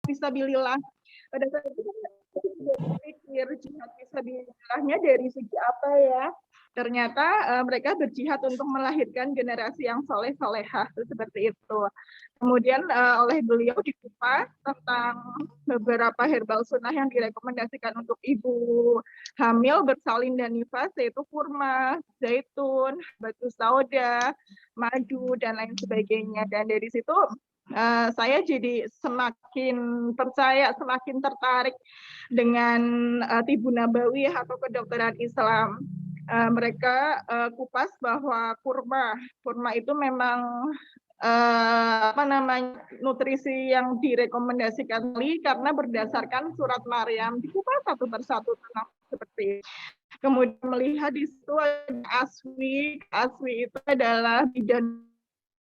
fisabilillah. Pada saat itu saya juga berpikir jihad fisabilillahnya dari segi apa ya? Ternyata mereka berjihad untuk melahirkan generasi yang soleh-solehah, seperti itu. Kemudian oleh beliau dikupas tentang beberapa herbal sunnah yang direkomendasikan untuk ibu hamil bersalin dan nifas, yaitu kurma, zaitun, batu sauda, madu, dan lain sebagainya. Dan dari situ saya jadi semakin percaya, semakin tertarik dengan Tibun Nabawi atau kedokteran Islam. Mereka kupas bahwa kurma itu memang nutrisi yang direkomendasikan karena berdasarkan surat Maryam, dikupas satu persatu tentang seperti itu. Kemudian melihat di situ ada aswi itu adalah bidan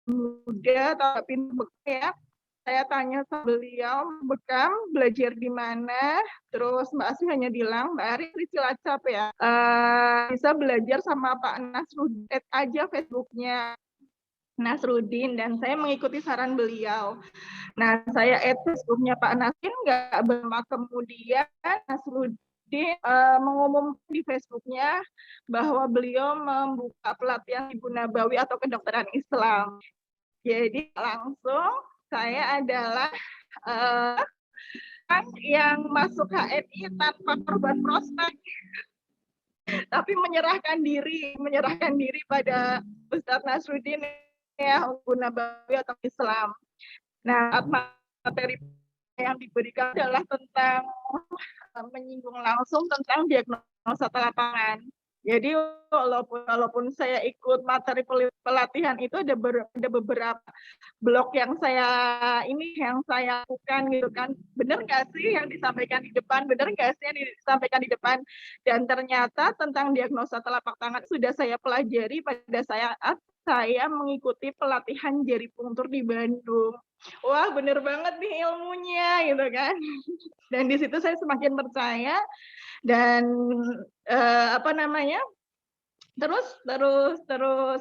muda tapi ya. Saya tanya sama beliau, bekam belajar di mana? Terus Mbak Aswi hanya bilang, Mbak Ari di Cilacap ya, bisa belajar sama Pak Nasruddin, aja Facebooknya Nasruddin, dan saya mengikuti saran beliau. Nah, saya add Facebooknya Pak Nasruddin, nggak lama kemudian Nasruddin mengumumkan di Facebooknya bahwa beliau membuka pelatihan Ibu Nabawi atau kedokteran Islam. Jadi langsung saya adalah yang masuk HMI tanpa korban prospek, tapi menyerahkan diri pada Ustadz Nasruddin ya, Ibu Nabawi atau Islam. Nah, materi yang diberikan adalah tentang menyinggung langsung tentang diagnosa lapangan. Jadi walaupun saya ikut materi pelatihan itu ada beberapa blok yang saya lakukan gitu kan. Benar nggak sih yang disampaikan di depan? Benar nggak sih yang disampaikan di depan? Dan ternyata tentang diagnosa telapak tangan sudah saya pelajari pada saat saya mengikuti pelatihan jari puntur di Bandung. Wah, bener banget nih ilmunya gitu kan. Dan di situ saya semakin percaya dan terus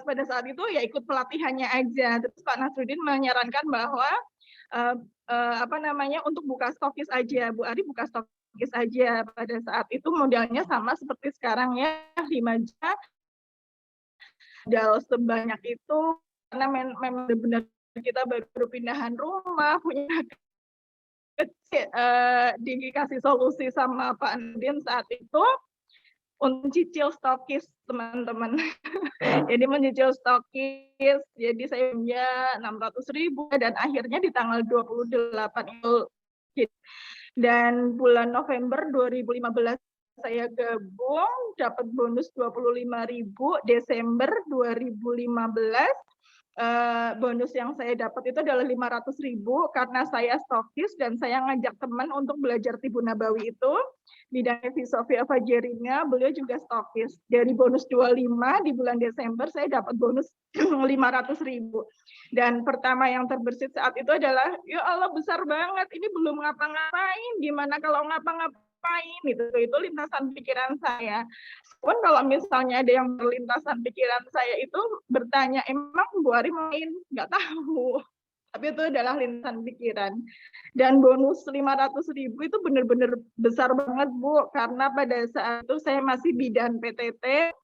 pada saat itu ya ikut pelatihannya aja. Terus Pak Nasruddin menyarankan bahwa untuk buka stokis aja, Bu Ari buka stokis aja. Pada saat itu modalnya sama seperti sekarang ya, 5 juta. Modal sebanyak itu karena memang benar kita baru pindahan rumah, punya kecil, dikasih solusi sama Pak Nasruddin saat itu untuk cicil stokis, teman-teman. Jadi mencicil stokis, jadi saya punya 600.000 dan akhirnya di tanggal 28 itu dan bulan November 2015 saya gabung, dapat bonus 25.000. Desember 2015 bonus yang saya dapat itu adalah 500.000 karena saya stokis dan saya ngajak teman untuk belajar Tibun Nabawi itu. Bidang Sofia Fajerinya, beliau juga stokis. Dari bonus 25 di bulan Desember saya dapat bonus 500.000. Dan pertama yang terbersit saat itu adalah, ya Allah besar banget, ini belum ngapa-ngapain, gimana kalau ngapa-ngapain, itu lintasan pikiran saya. Pun kalau misalnya ada yang berlintasan pikiran saya itu bertanya, emang Bu Ari main? Nggak tahu. Tapi itu adalah lintasan pikiran. Dan bonus 500.000 itu benar-benar besar banget, Bu. Karena pada saat itu saya masih bidan PTT,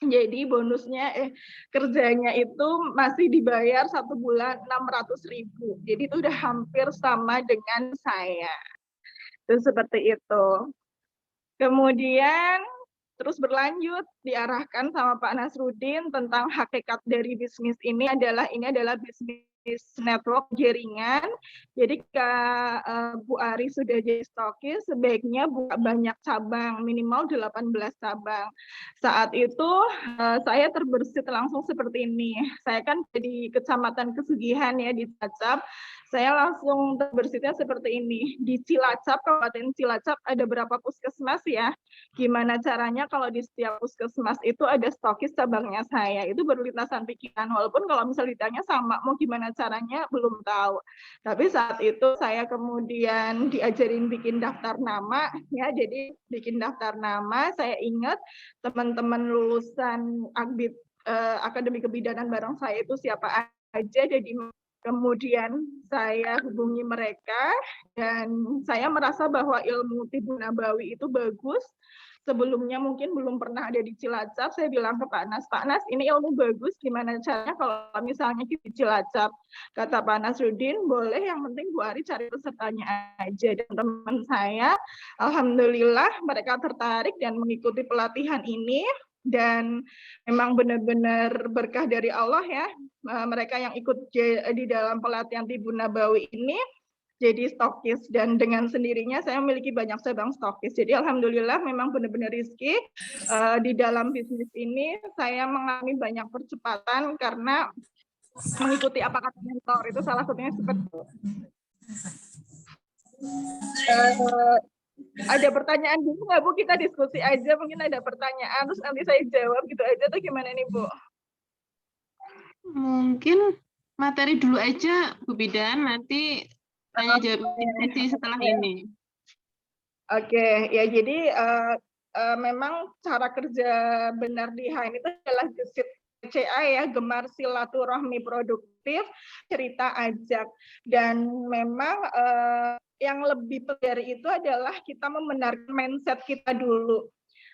jadi bonusnya kerjanya itu masih dibayar 1 bulan 600.000. Jadi itu udah hampir sama dengan saya. Itu seperti itu. Kemudian terus berlanjut diarahkan sama Pak Nasruddin tentang hakikat dari bisnis ini adalah bisnis network jaringan. Jadi Bu Ari sudah jadi stokis, sebaiknya buka banyak cabang, minimal 18 cabang. Saat itu saya terbersit langsung seperti ini. Saya kan di Kecamatan Kesugihan ya di Cilacap. Saya langsung terbersitnya seperti ini. Di Cilacap, Kabupaten Cilacap ada berapa puskesmas ya? Gimana caranya kalau di setiap puskesmas itu ada stokis cabangnya saya? Itu baru lintasan pikiran. Walaupun kalau misalnya ditanya sama, mau gimana caranya belum tahu. Tapi saat itu saya kemudian diajarin bikin daftar nama, ya. Jadi bikin daftar nama. Saya ingat teman-teman lulusan Akademi Kebidanan bareng saya itu siapa aja. Jadi Kemudian saya hubungi mereka dan saya merasa bahwa ilmu Tibbun Nabawi itu bagus. Sebelumnya mungkin belum pernah ada di Cilacap, saya bilang ke Pak Nas, ini ilmu bagus, gimana caranya kalau misalnya di Cilacap? Kata Pak Nasruddin, boleh, yang penting Bu Ari cari pesertanya aja. Dan teman saya, alhamdulillah mereka tertarik dan mengikuti pelatihan ini. Dan memang benar-benar berkah dari Allah ya, mereka yang ikut di dalam pelatihan Tibbun Nabawi ini jadi stokis, dan dengan sendirinya saya memiliki banyak cabang stokis. Jadi alhamdulillah memang benar-benar rezeki di dalam bisnis ini saya mengalami banyak percepatan karena mengikuti apa kata mentor, itu salah satunya seperti itu. Ada pertanyaan dulu nggak Bu? Kita diskusi aja, mungkin ada pertanyaan terus nanti saya jawab gitu aja atau gimana nih Bu? Mungkin materi dulu aja Bu Bidan, nanti tanya jawab sesi setelah ini. Oke, ya jadi memang cara kerja benar di HN itu adalah gesit CA ya, gemar silaturahmi produktif, cerita ajak. Dan memang yang lebih dari itu adalah kita membenarkan mindset kita dulu.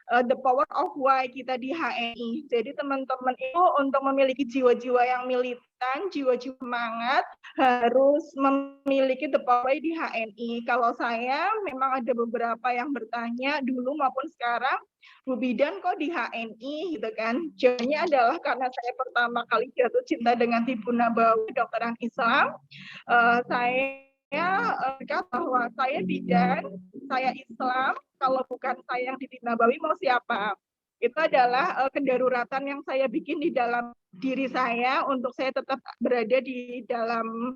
The power of why kita di HNI. Jadi teman-teman itu untuk memiliki jiwa-jiwa yang militan, jiwa-jiwa semangat, harus memiliki the power di HNI. Kalau saya memang ada beberapa yang bertanya dulu maupun sekarang, Bu Bidan kok di HNI gitu kan? Jawabannya adalah karena saya pertama kali jatuh cinta dengan Tibbun Nabawi, kedokteran Islam. Saya bahwa saya bidan, saya Islam, kalau bukan saya yang di Nabawi mau siapa? Itu adalah kedaruratan yang saya bikin di dalam diri saya untuk saya tetap berada di dalam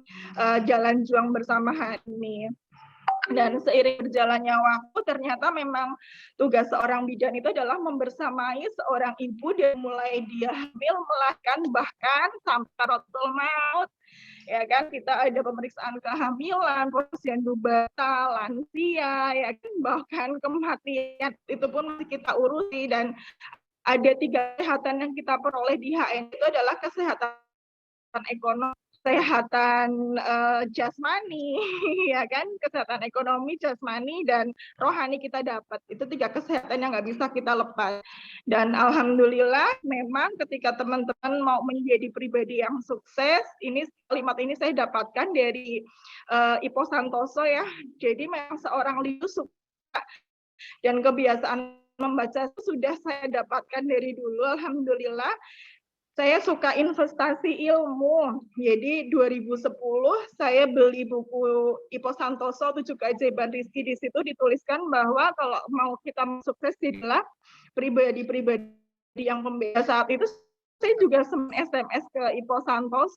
jalan juang bersama ini. Dan seiring berjalannya waktu ternyata memang tugas seorang bidan itu adalah membersamai seorang ibu dari mulai dia hamil, melahirkan, bahkan sampai rotul maut. Ya kan, kita ada pemeriksaan kehamilan, posyandu batal, lansia, ya kan, bahkan kematian itu pun masih kita urusi. Dan ada 3 kesehatan yang kita peroleh di HN itu adalah kesehatan ekonomi, kesehatan jasmani, ya kan, kesehatan ekonomi, jasmani, dan rohani kita dapat. Itu 3 kesehatan yang nggak bisa kita lepas. Dan alhamdulillah memang ketika teman-teman mau menjadi pribadi yang sukses, ini kalimat ini saya dapatkan dari Ipo Santoso ya. Jadi memang seorang leader suka dan kebiasaan membaca sudah saya dapatkan dari dulu, alhamdulillah. Saya suka investasi ilmu. Jadi 2010 saya beli buku Ipo Santoso 7 Keajaiban Rizki. Di situ dituliskan bahwa kalau mau kita sukses adalah pribadi-pribadi yang pembeda. Saat itu saya juga SMS ke Ipo Santoso.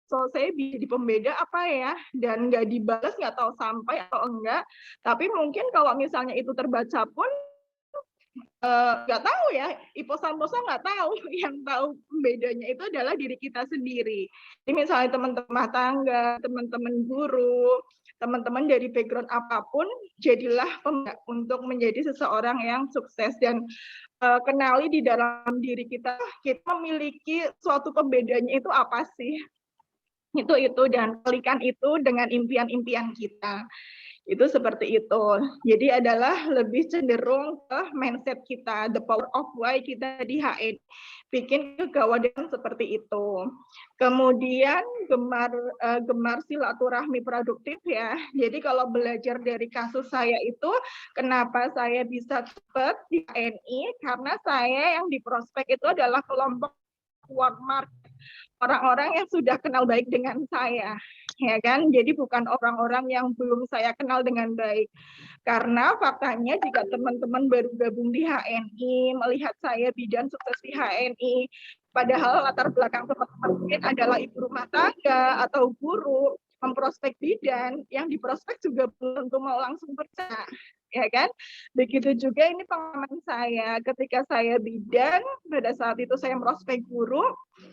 So, saya di pembeda apa ya, dan nggak dibalas, nggak tahu sampai atau enggak. Tapi mungkin kalau misalnya itu terbaca pun nggak tahu ya, Ipo Santoso nggak tahu, yang tahu bedanya itu adalah diri kita sendiri. Jadi misalnya teman-teman rumah tangga, teman-teman guru, teman-teman dari background apapun, jadilah untuk menjadi seseorang yang sukses. Dan kenali di dalam diri kita memiliki suatu pembedanya itu apa sih? Itu, dan kalikan itu dengan impian-impian kita. Itu seperti itu. Jadi adalah lebih cenderung ke mindset kita, the power of why kita di HN. Bikin kegawadahan seperti itu. Kemudian gemar silaturahmi produktif ya. Jadi kalau belajar dari kasus saya itu, kenapa saya bisa cepat di HNI? Karena saya yang di prospek itu adalah kelompok warm market, orang-orang yang sudah kenal baik dengan saya, ya kan? Jadi bukan orang-orang yang belum saya kenal dengan baik. Karena faktanya jika teman-teman baru gabung di HNI, melihat saya bidan sukses di HNI, padahal latar belakang teman-teman mungkin adalah ibu rumah tangga atau guru, memprospek bidan, yang diprospek juga belum tentu mau langsung percaya, ya kan? Begitu juga ini pengalaman saya ketika saya bidan, pada saat itu saya prospek guru,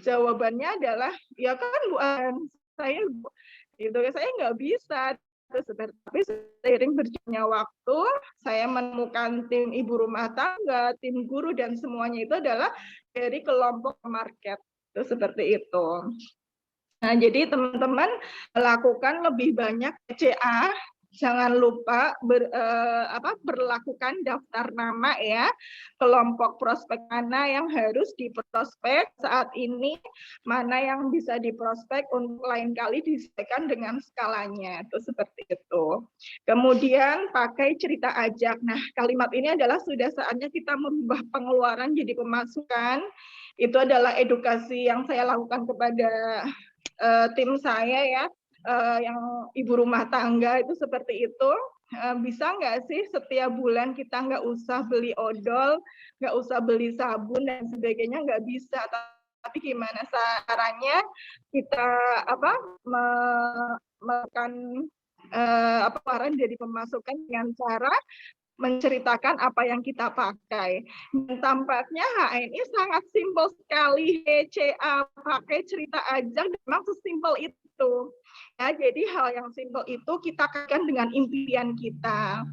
jawabannya adalah ya kan Bu An, saya itu saya nggak bisa. Tapi seiring berjalannya waktu, saya menemukan tim ibu rumah tangga, tim guru, dan semuanya itu adalah dari kelompok market. Itu seperti itu. Nah, jadi teman-teman lakukan lebih banyak PCA, jangan lupa berlakukan daftar nama ya, kelompok prospek mana yang harus diprospek saat ini, mana yang bisa diprospek untuk lain kali disesuaikan dengan skalanya, itu seperti itu. Kemudian pakai cerita ajak. Nah, kalimat ini adalah sudah saatnya kita merubah pengeluaran jadi pemasukan. Itu adalah edukasi yang saya lakukan kepada tim saya ya, yang ibu rumah tangga itu seperti itu. Bisa nggak sih setiap bulan kita nggak usah beli odol, nggak usah beli sabun dan sebagainya, nggak bisa. Tapi gimana caranya kita melakukan pengeluaran dari pemasukan dengan cara menceritakan apa yang kita pakai. Dan tampaknya HNI sangat simpel sekali, HCA, pakai cerita aja, memang sesimpel itu. Ya, jadi hal yang simpel itu kita kaitkan dengan impian kita.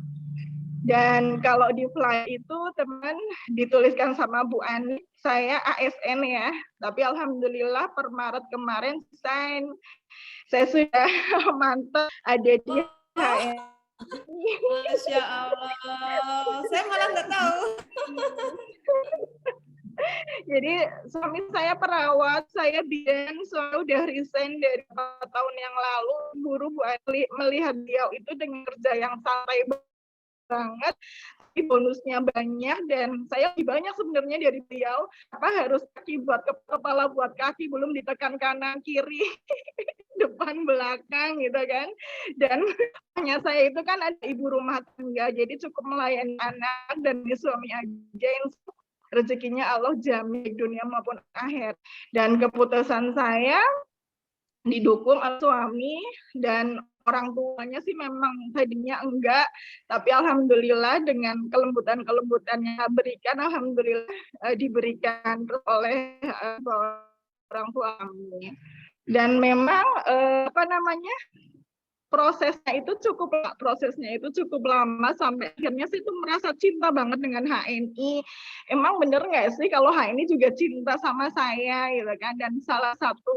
Dan kalau di flyer itu teman dituliskan sama Bu Ani, saya ASN ya, tapi alhamdulillah per Maret kemarin saya sudah mantap ada di HNI. Masya Allah, saya malah nggak tahu. Jadi suami saya perawat, saya bidan, saya udah resign dari 4 tahun yang lalu. Guru Bu Ani melihat beliau itu dengan kerja yang santai banget, bonusnya banyak, dan saya lebih banyak sebenarnya dari beliau. Apa harus kaki buat kepala buat kaki, belum ditekan kanan kiri depan belakang gitu kan. Dan hanya saya itu kan ada ibu rumah tangga, jadi cukup melayani anak dan suami aja yang rezekinya Allah jamin dunia maupun akhir. Dan keputusan saya didukung oleh suami dan orang tuanya sih memang tadinya enggak, tapi alhamdulillah dengan kelembutan yang berikan, alhamdulillah diberikan oleh orang tua kami. Dan memang prosesnya itu cukup lama sampai akhirnya sih itu merasa cinta banget dengan HNI. Emang bener nggak sih kalau HNI juga cinta sama saya gitu kan? Dan salah satu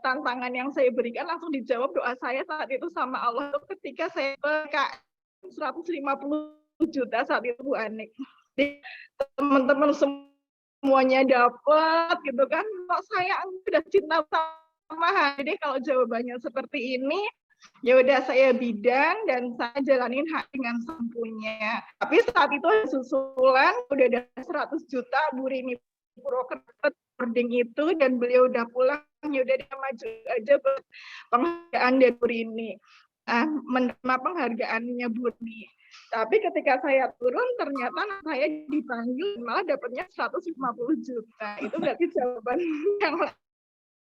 tantangan yang saya berikan langsung dijawab doa saya saat itu sama Allah ketika saya PKM 150 juta saat itu Bu Anik. Teman-teman semuanya dapat gitu kan, kok saya udah cinta sama HNI. Kalau jawabannya seperti ini, ya udah saya bidan dan saya jalanin hak dengan sempunya. Tapi saat itu susulan udah ada 100 juta Bu Rini Purwokerto boarding itu, dan beliau udah pulang, ya udah dia maju aja buat penghargaan dari Bu Rini. Menerima penghargaannya Bu Rini. Tapi ketika saya turun ternyata saya dipanggil malah dapatnya 150 juta. Itu berarti jawaban yang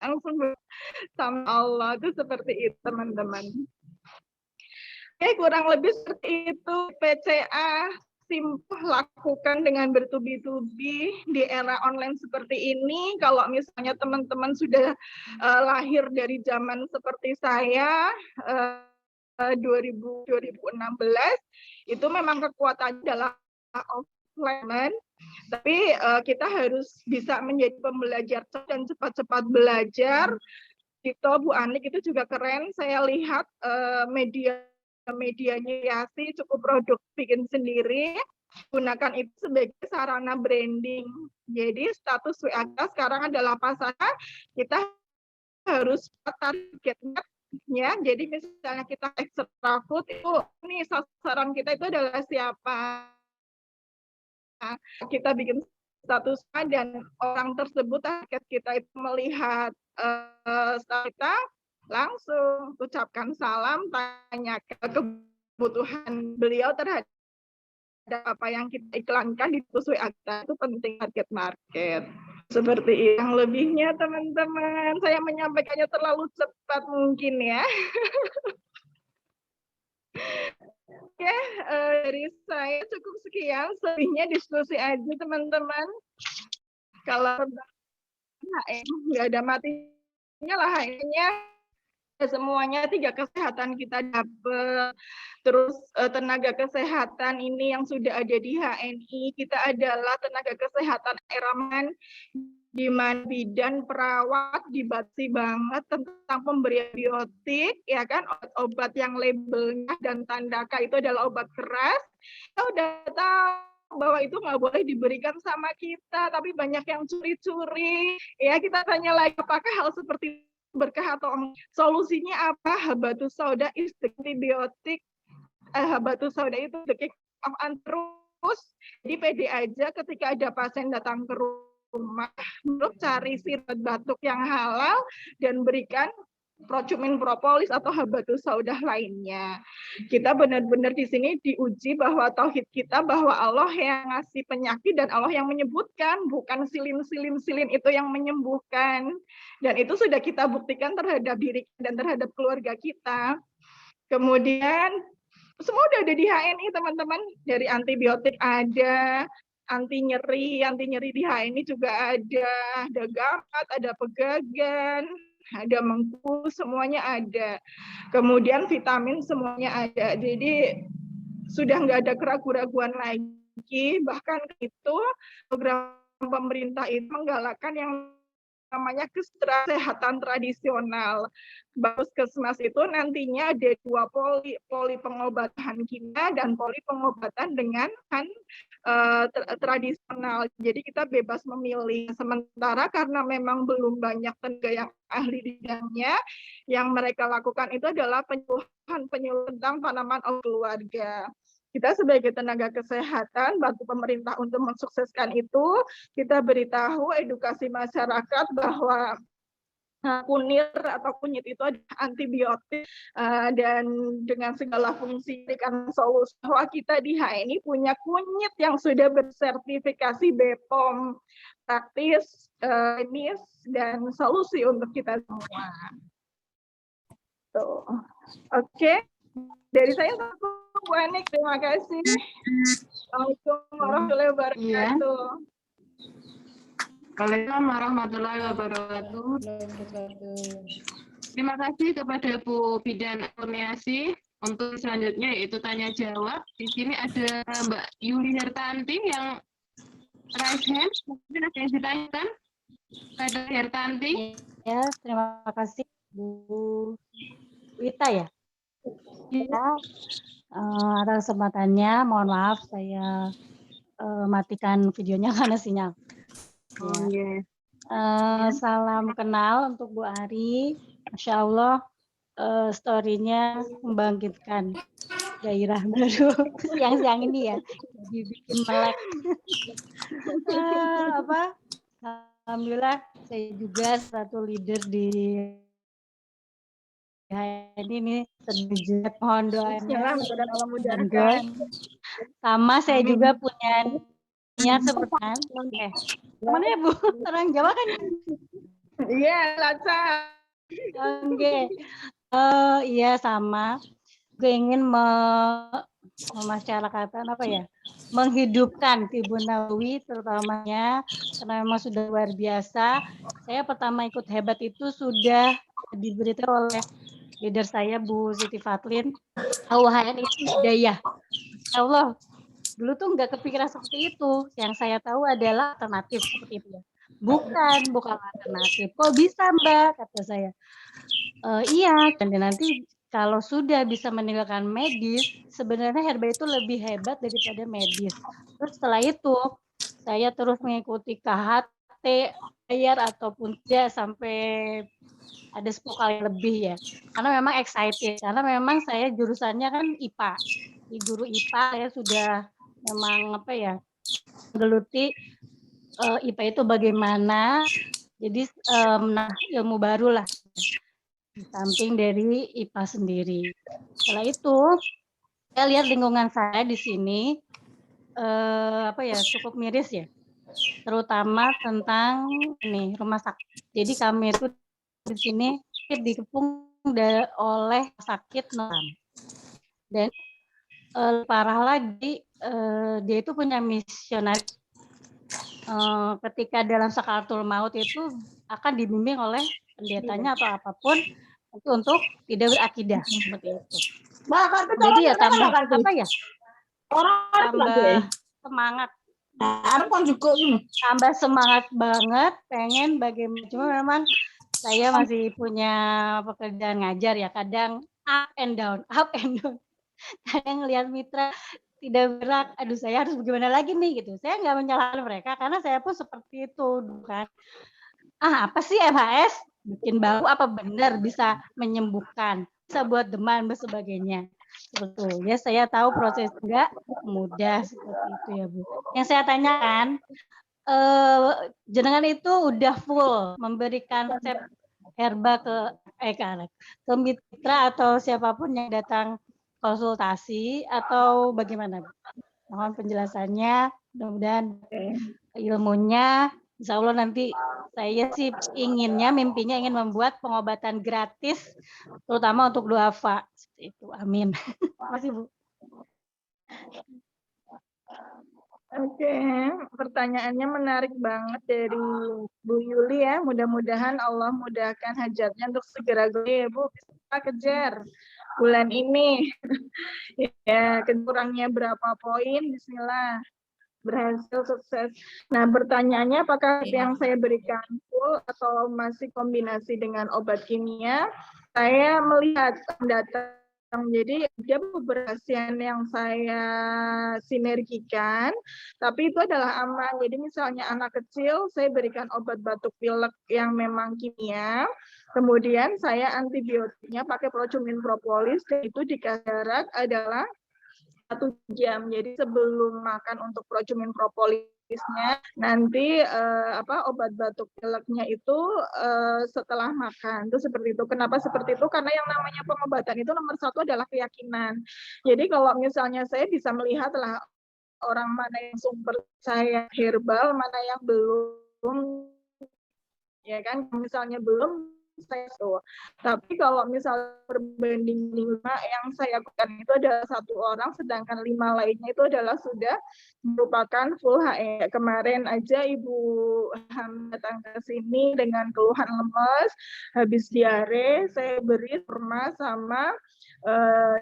langsung sama Allah itu seperti itu teman-teman. Oke, kurang lebih seperti itu PCA simpel lakukan dengan bertubi-tubi di era online seperti ini. Kalau misalnya teman-teman sudah lahir dari zaman seperti saya 2016, itu memang kekuatannya adalah offline. Tapi kita harus bisa menjadi pembelajar dan cepat-cepat belajar. Itu Bu Anik itu juga keren. Saya lihat medianya Yasi cukup produk bikin sendiri. Gunakan itu sebagai sarana branding. Jadi status WA sekarang adalah pasangan. Kita harus targetnya. Ya, jadi misalnya kita extra food itu, nih sasaran kita itu adalah siapa? Kita bikin status dan orang tersebut target kita itu melihat kita, langsung ucapkan salam, tanya kebutuhan beliau terhadap apa yang kita iklankan di WA kita. Itu penting target market. Seperti yang lebihnya teman-teman, saya menyampaikannya terlalu cepat mungkin ya. Oke, dari saya cukup sekian. Selebihnya diskusi aja teman-teman. Kalau nggak ada matinya lah HN-nya. Semuanya 3 kesehatan kita dapat. Terus tenaga kesehatan ini yang sudah ada di HNI, kita adalah tenaga kesehatan Eraman di mana bidan perawat dibatasi banget tentang pemberian biotik, ya kan, obat-obat yang labelnya dan tanda K itu adalah obat keras. Kita udah tahu bahwa itu nggak boleh diberikan sama kita, tapi banyak yang curi-curi. Ya, kita tanya lagi, apakah hal seperti berkah atau solusinya apa? Habatus sauda is the antibiotik. Habatus sauda itu the king of terus. Jadi pede aja ketika ada pasien datang ke rumah, untuk cari sirup batuk yang halal dan berikan procumin propolis atau habatus saudah lainnya. Kita benar-benar di sini diuji bahwa tauhid kita bahwa Allah yang ngasih penyakit dan Allah yang menyembuhkan, bukan silin itu yang menyembuhkan. Dan itu sudah kita buktikan terhadap diri dan terhadap keluarga kita. Kemudian semua udah ada di HNI teman-teman, dari antibiotik ada, anti nyeri di HNI juga ada gamat, ada pegagan, ada mengku, semuanya ada. Kemudian vitamin semuanya ada. Jadi sudah nggak ada keraguan-raguan lagi. Bahkan itu program pemerintah itu menggalakkan yang namanya kesehatan tradisional. Puskesmas itu nantinya ada 2 poli pengobatan kimia dan poli pengobatan dengan tradisional. Jadi kita bebas memilih. Sementara karena memang belum banyak tenaga yang ahli di bidangnya, yang mereka lakukan itu adalah penyuluhan tentang tanaman keluarga. Kita sebagai tenaga kesehatan bantu pemerintah untuk mensukseskan itu. Kita beritahu edukasi masyarakat bahwa kunir atau kunyit itu adalah antibiotik dan dengan segala fungsi kan solusi. Bahwa kita di HNI punya kunyit yang sudah bersertifikasi BPOM, praktis, klinis, dan solusi untuk kita semua. Tuh. Oke. Dari saya Bu Anik, terima kasih. Assalamualaikum warahmatullahi wabarakatuh. Waalaikumsalam warahmatullahi wabarakatuh. Terima kasih kepada Bu Bidan Kurniasi. Untuk selanjutnya yaitu tanya jawab. Di sini ada Mbak Yuli Hertanti yang raise hand. Mungkin ada yang ditanyakan. Ada Hertanti. Ya, terima kasih Bu Wita ya. Ya, atas kesempatannya, mohon maaf saya matikan videonya karena sinyal. Ya. Salam kenal untuk Bu Ari, Masya Allah, story-nya membangkitkan gairah baru siang-siang ini ya, jadi bikin melek. Alhamdulillah saya juga satu leader di ini terjadi, mohon doanya. Sama saya juga punya niat seperti mana ya Bu? Orang Jawa kan? Iya, Laca. Oke. Iya sama. Gue ingin memasyarakatkan apa ya? Menghidupkan Tibun Nawawi terutamanya karena memang sudah luar biasa. Saya pertama ikut hebat itu sudah diberitahu oleh leader saya Bu Siti Fatlin, HNI itu hidayah. Allah, dulu tuh nggak kepikiran seperti itu. Yang saya tahu adalah alternatif seperti itu ya. Bukan alternatif. Kok bisa Mbak? Kata saya. Iya, dan nanti kalau sudah bisa meninggalkan medis, sebenarnya herba itu lebih hebat daripada medis. Terus setelah itu, saya terus mengikuti KHT, bayar ataupun tidak sampai ada 10 kali lebih ya. Karena memang excited. Karena memang saya jurusannya kan IPA. Di guru IPA saya sudah memang menggeluti IPA itu bagaimana. Jadi ilmu baru lah. Di samping dari IPA sendiri. Setelah itu saya lihat lingkungan saya di sini cukup miris ya. Terutama tentang ini rumah sakit. Jadi kami itu di sini dikepung oleh sakit Noram. Dan parah lagi dia itu punya misionaris. Ketika dalam sakaratul maut itu akan dibimbing oleh pendetanya atau apapun itu untuk tidak berakidah seperti itu. Jadi ya tambah semangat Arep kon juga tambah semangat banget, pengen bagaimana. Cuma memang saya masih punya pekerjaan ngajar ya, kadang up and down, up and down. Kadang ngelihat mitra tidak bergerak, aduh saya harus bagaimana lagi nih gitu. Saya nggak menyalahkan mereka karena saya pun seperti itu dulu kan. Ah apa sih MHS? Bikin bau apa benar bisa menyembuhkan, bisa buat demam dan sebagainya. Sebetulnya saya tahu proses enggak mudah seperti itu ya Bu. Yang saya tanyakan, jenengan itu udah full memberikan resep herba ke mitra atau siapapun yang datang konsultasi atau bagaimana Bu? Mohon penjelasannya, mudah-mudahan ilmunya, insya Allah nanti saya sih inginnya, mimpinya ingin membuat pengobatan gratis, terutama untuk duafa. Seperti itu, amin. Terima kasih Bu. Oke, pertanyaannya menarik banget dari Bu Yuli ya. Mudah-mudahan Allah mudahkan hajatnya untuk segera gue ya Bu. Bisa kejar bulan ini. Ya, kurangnya berapa poin? Bismillah. Berhasil sukses. Nah, pertanyaannya apakah yang saya berikan full atau masih kombinasi dengan obat kimia? Saya melihat data. Jadi ada beberapa pasien yang saya sinergikan, tapi itu adalah aman. Jadi misalnya anak kecil, saya berikan obat batuk pilek yang memang kimia, kemudian saya antibiotiknya pakai procumin propolis, dan itu dikasih jarak adalah 1 jam. Jadi sebelum makan untuk procumin propolisnya, nanti obat batuk pileknya itu setelah makan. Itu seperti itu. Kenapa seperti itu? Karena yang namanya pengobatan itu nomor 1 adalah keyakinan. Jadi kalau misalnya saya bisa melihat lah orang mana yang sumber saya herbal, mana yang belum, ya kan? Misalnya belum, saya tuh. Tapi kalau misal berbanding 5 yang saya lakukan itu adalah 1 orang, sedangkan 5 lainnya itu adalah sudah merupakan full HE. Kemarin aja Ibu Ham datang ke sini dengan keluhan lemes, habis diare, saya beri perma sama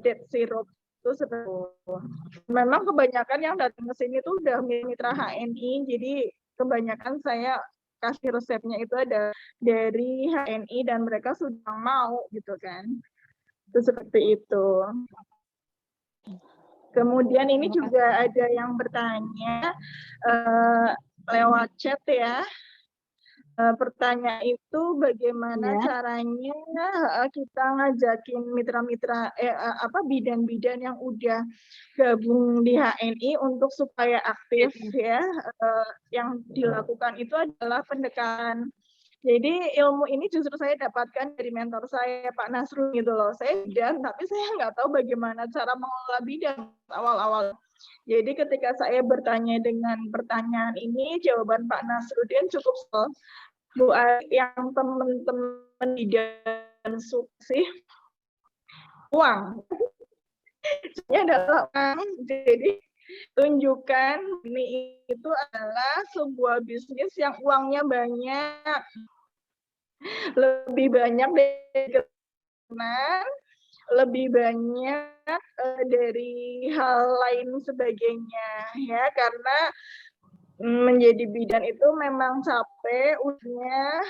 dead syrup. Itu seperti itu. Memang kebanyakan yang datang ke sini tuh udah mitra HNI, jadi kebanyakan saya kasih resepnya itu ada dari HNI dan mereka sudah mau gitu kan. Itu seperti itu. Kemudian ini juga ada yang bertanya lewat chat ya. Pertanyaan itu bagaimana caranya kita ngajakin mitra-mitra bidan-bidan yang udah gabung di HNI untuk supaya aktif ya. Yang dilakukan itu adalah pendekatan. Jadi ilmu ini justru saya dapatkan dari mentor saya Pak Nasrul gitu loh. Saya bidan tapi saya nggak tahu bagaimana cara mengelola bidan awal-awal. Jadi ketika saya bertanya dengan pertanyaan ini, jawaban Pak Nasruddin cukup soal Bu, yang teman-teman bidan sih uang. Ini adalah uang. Jadi tunjukkan ini itu adalah sebuah bisnis yang uangnya banyak, lebih banyak dari keuntungan, lebih banyak dari hal lain sebagainya ya, karena menjadi bidan itu memang capek, ujungnya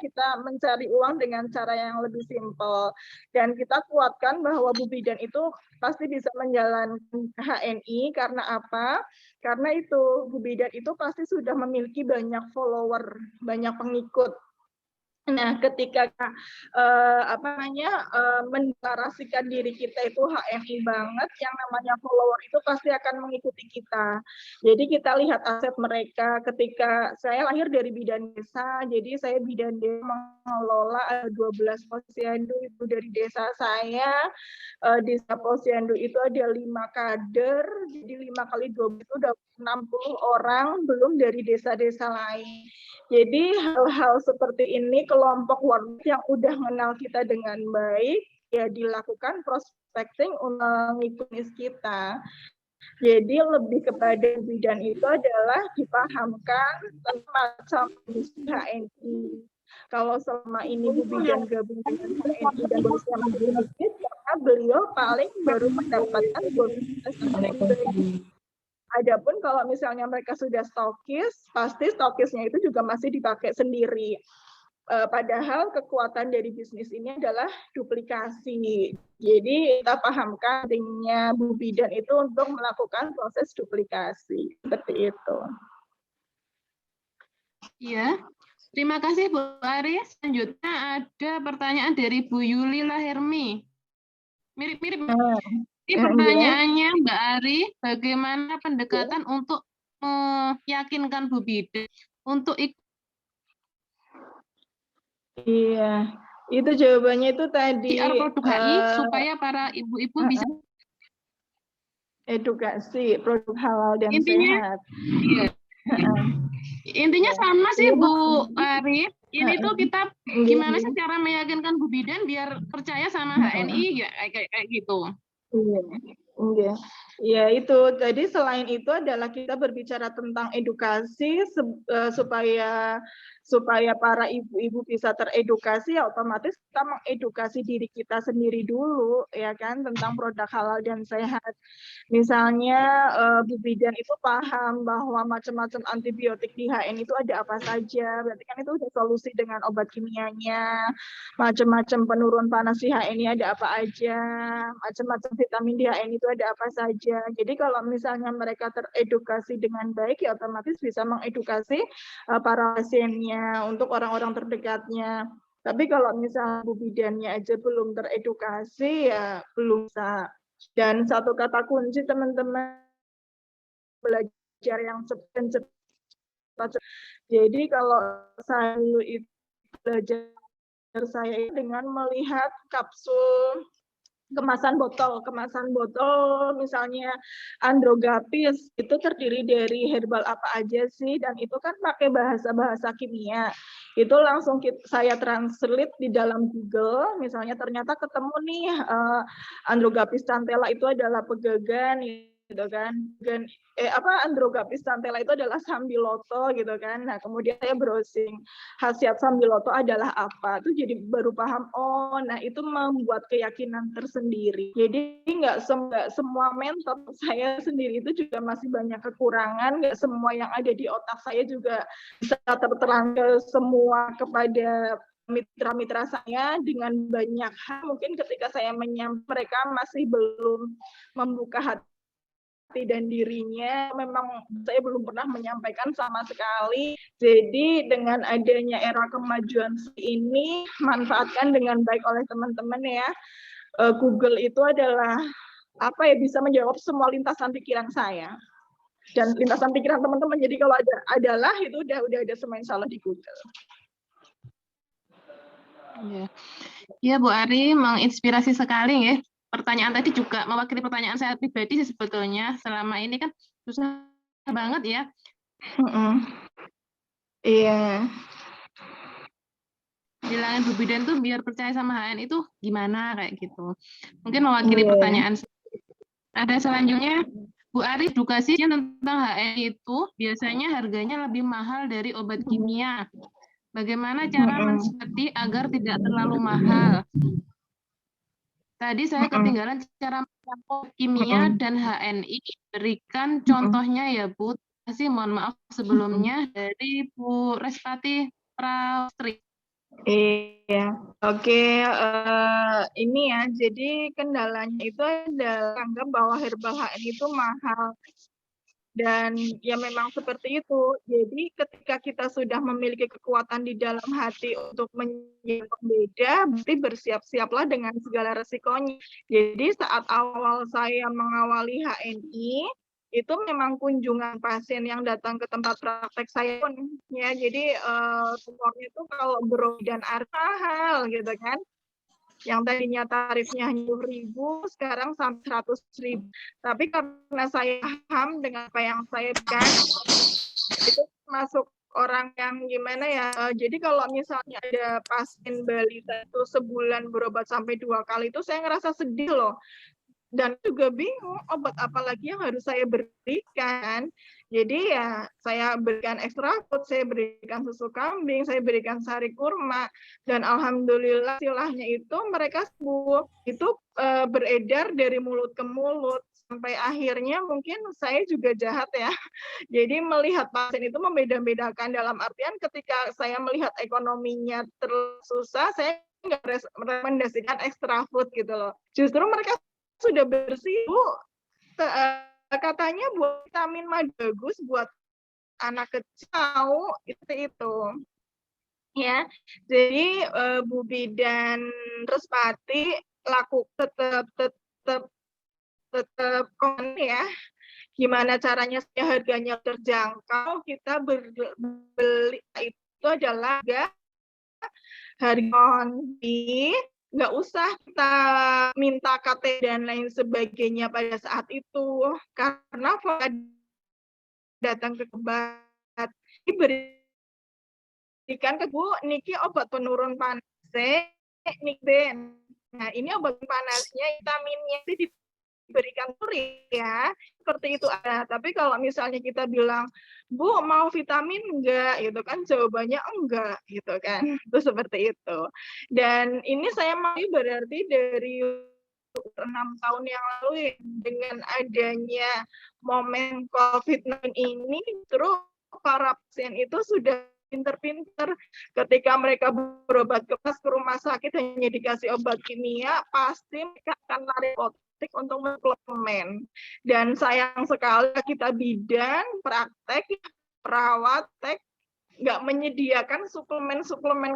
kita mencari uang dengan cara yang lebih simpel, dan kita kuatkan bahwa Bu Bidan itu pasti bisa menjalankan HNI. Karena apa? Karena itu Bu Bidan itu pasti sudah memiliki banyak follower, banyak pengikut. Nah, ketika mendeklarasikan diri kita itu HNI banget, yang namanya follower itu pasti akan mengikuti kita. Jadi kita lihat aset mereka. Ketika saya lahir dari bidan desa, jadi saya bidan desa mengelola 12 posyandu itu dari desa saya. Di posyandu itu ada 5 kader, jadi 5 kali 12 itu udah 60 orang, belum dari desa-desa lain. Jadi hal-hal seperti ini, kelompok warga yang udah mengenal kita dengan baik, ya dilakukan prospecting untuk mengikuti kita. Jadi lebih kepada bidan itu adalah dipahamkan tentang macam HNI. Kalau selama ini Bu Bidan gabung dengan HNI dan berusaha sedikit, karena beliau paling baru mendapatkan bonus. Adapun kalau misalnya mereka sudah stokis, pasti stokisnya itu juga masih dipakai sendiri. Padahal kekuatan dari bisnis ini adalah duplikasi. Jadi kita pahamkan pentingnya Bu Bidan itu untuk melakukan proses duplikasi. Seperti itu. Iya. Terima kasih Bu Aris. Selanjutnya ada pertanyaan dari Bu Yuli Lahermi. Mirip-mirip. Ini pertanyaannya Mbak Ari, bagaimana pendekatan untuk meyakinkan Bu Bidan untuk ikut? Iya, itu jawabannya itu tadi produk HI supaya para ibu-ibu bisa edukasi produk halal dan intinya, sehat. Iya. Intinya sama sih Bu Ari. Ini tuh kita gimana sih cara meyakinkan Bu Bidan biar percaya sama HNI ya kayak gitu. Iya, ya itu. Jadi selain itu adalah kita berbicara tentang edukasi supaya para ibu-ibu bisa teredukasi, ya otomatis kita mengedukasi diri kita sendiri dulu, ya kan, tentang produk halal dan sehat. Misalnya Bu Bidan itu paham bahwa macam-macam antibiotik di HN itu ada apa saja, berarti kan itu udah solusi dengan obat kimianya, macam-macam penurun panas di HN ini ada apa aja, macam-macam vitamin di HN itu ada apa saja. Jadi kalau misalnya mereka teredukasi dengan baik, ya otomatis bisa mengedukasi para pasiennya untuk orang-orang terdekatnya. Tapi kalau misalnya Bu Bidannya aja belum teredukasi, ya belum bisa. Dan satu kata kunci teman-teman belajar yang cepat. Jadi kalau saya itu belajar saya dengan melihat kapsul kemasan botol misalnya Androgapis itu terdiri dari herbal apa aja sih, dan itu kan pakai bahasa kimia. Itu langsung saya translate di dalam Google, misalnya ternyata ketemu nih Androgapis cantella itu adalah pegagan gitu kan. Androgapis cantella itu adalah sambiloto gitu kan. Nah, kemudian saya browsing khasiat sambiloto adalah apa. Itu jadi baru paham, oh, nah itu membuat keyakinan tersendiri. Jadi nggak semua metode saya sendiri itu juga masih banyak kekurangan, nggak semua yang ada di otak saya juga bisa terterang ke semua kepada mitra-mitra saya dengan banyak hal. Mungkin ketika saya menyampaikan, mereka masih belum membuka hati dan dirinya, memang saya belum pernah menyampaikan sama sekali. Jadi dengan adanya era kemajuan ini, manfaatkan dengan baik oleh teman-teman ya. Google itu adalah bisa menjawab semua lintasan pikiran saya dan lintasan pikiran teman-teman. Jadi kalau adalah itu udah ada semua insya Allah di Google. Ya Bu Ari, menginspirasi sekali ya. Pertanyaan tadi juga mewakili pertanyaan saya pribadi sih sebetulnya. Selama ini kan susah banget ya. Iya. Bilangin Bu Bidan tuh biar percaya sama HN itu gimana kayak gitu. Mungkin mewakili pertanyaan. Ada selanjutnya, Bu Ari, edukasi tentang HN itu biasanya harganya lebih mahal dari obat kimia. Bagaimana cara mensiasati agar tidak terlalu mahal? Tadi saya ketinggalan cara mencampur kimia dan HNI. Berikan contohnya ya Bu. Terima kasih, mohon maaf sebelumnya dari Bu Respati Praustri. Iya, oke. Ini ya, jadi kendalanya itu adalah anggap bahwa herbal HN itu mahal. Dan ya memang seperti itu. Jadi ketika kita sudah memiliki kekuatan di dalam hati untuk menjadi pembeda, berarti bersiap-siaplah dengan segala resikonya. Jadi saat awal saya mengawali HNI, itu memang kunjungan pasien yang datang ke tempat praktek saya pun ya. Jadi tumornya itu kalau berobat dan mahal gitu kan. Yang tadinya tarifnya hanya 10.000, sekarang sampai 100.000. Tapi karena saya paham dengan apa yang saya berikan, itu masuk orang yang gimana ya. Jadi kalau misalnya ada pasien balita itu sebulan berobat sampai 2 kali, itu saya ngerasa sedih loh. dan juga bingung obat apa lagi yang harus saya berikan. Jadi ya saya berikan extra food, saya berikan susu kambing, saya berikan sari kurma, dan alhamdulillah istilahnya itu mereka sembuh. Itu beredar dari mulut ke mulut sampai akhirnya mungkin saya juga jahat ya. Jadi melihat pasien itu membeda-bedakan, dalam artian ketika saya melihat ekonominya tersusah, saya nggak merekomendasikan extra food gitu loh. Justru mereka sudah bersih, Bu. Katanya buat vitamin mah bagus buat anak kecil, itu. Ya, jadi Bu Bidan Respati tetap ya. Gimana caranya harganya terjangkau, kita beli itu adalah harga nggak usah kita minta KT dan lain sebagainya pada saat itu, karena datang ke obat diberikan ke Bu Niki obat penurun panas Nikben. Nah, ini obat panasnya, vitaminnya sih diberikan suri ya, seperti itu ada. Tapi kalau misalnya kita bilang, Bu mau vitamin enggak, gitu kan, jawabannya enggak, gitu kan, itu seperti itu. Dan ini saya mau berarti dari 6 tahun yang lalu dengan adanya momen COVID-19 ini, terus para pasien itu sudah pinter-pinter ketika mereka berobat ke rumah sakit hanya dikasih obat kimia, pasti mereka akan lari untuk suplemen. Dan sayang sekali kita bidan, praktek, perawat, nggak menyediakan suplemen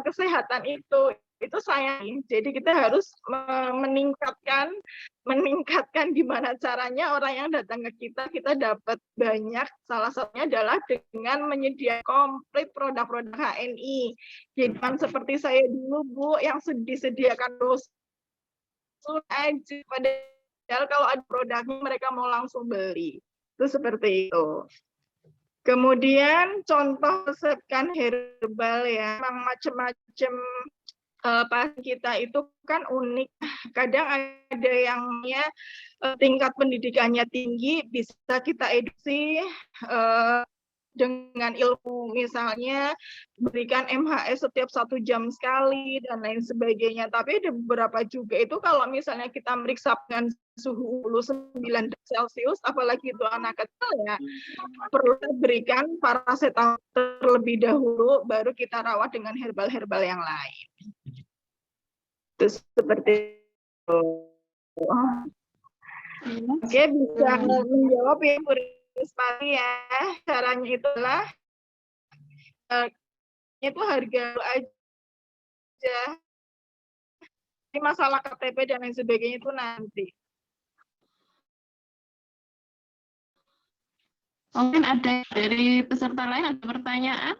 kesehatan itu sayang. Jadi kita harus meningkatkan gimana caranya orang yang datang ke kita dapat banyak. Salah satunya adalah dengan menyediakan komplit produk-produk HNI. Jadi seperti saya dulu, Bu, yang disediakan aja, padahal kalau ada produknya mereka mau langsung beli. Itu seperti itu. Kemudian contoh resepkan herbal ya, memang macam-macam pasien kita itu kan unik. Kadang ada yang tingkat pendidikannya tinggi, bisa kita edukasi dengan ilmu, misalnya berikan MHS setiap 1 jam sekali dan lain sebagainya. Tapi ada beberapa juga itu kalau misalnya kita meriksa dengan suhu 9 derajat Celcius, apalagi itu anak kecil ya, perlu berikan paracetamol terlebih dahulu, baru kita rawat dengan herbal-herbal yang lain. Itu seperti itu. Oke, bisa menjawab ya Bu Respati ya. Caranya itulah itu harga aja. Ini masalah KTP dan lain sebagainya itu nanti. Mungkin ada dari peserta lain ada pertanyaan?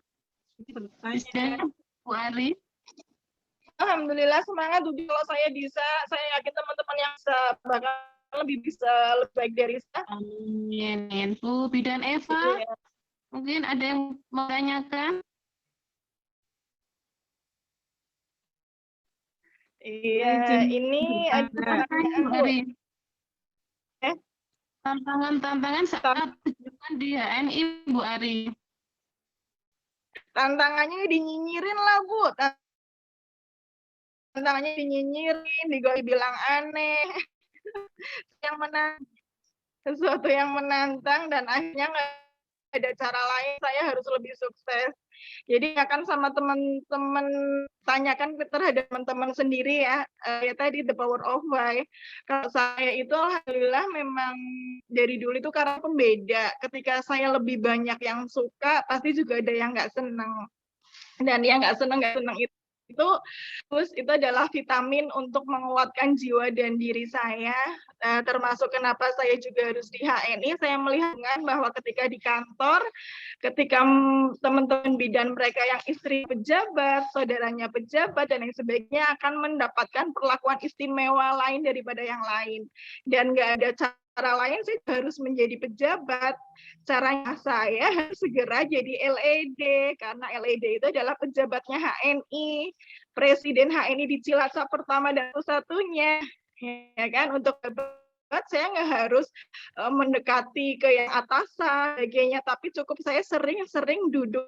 Bu Ari. Alhamdulillah, semangat Bu. Kalau saya bisa, saya yakin teman-teman yang bakal lebih baik dari saya. Amin. Bu Bidan Eva, ya. Mungkin ada yang mau tanyakan? Iya, ini ada tantangan saat kejutan di HNI, Bu Ari. Tantangannya dinyinyirin lah, Bu. Tantangannya dinyinyirin, bilang aneh. Sesuatu yang menantang, dan akhirnya nggak ada cara lain, saya harus lebih sukses. Jadi akan sama teman-teman tanyakan terhadap teman-teman sendiri ya, tadi the power of why. Kalau saya itu alhamdulillah memang dari dulu itu karena pembeda. Ketika saya lebih banyak yang suka, pasti juga ada yang nggak senang. Dan yang nggak senang itu terus itu adalah vitamin untuk menguatkan jiwa dan diri saya, termasuk kenapa saya juga harus di HNI. Saya melihat bahwa ketika di kantor, ketika teman-teman bidan mereka yang istri pejabat, saudaranya pejabat dan lain sebagainya akan mendapatkan perlakuan istimewa lain daripada yang lain, dan nggak ada cara lain sih harus menjadi pejabat. Caranya saya harus segera jadi LED, karena LED itu adalah pejabatnya HNI, presiden HNI di Cilacap pertama dan satu-satunya, ya kan, untuk saya nggak harus mendekati ke yang atasan, sebagainya, tapi cukup saya sering-sering duduk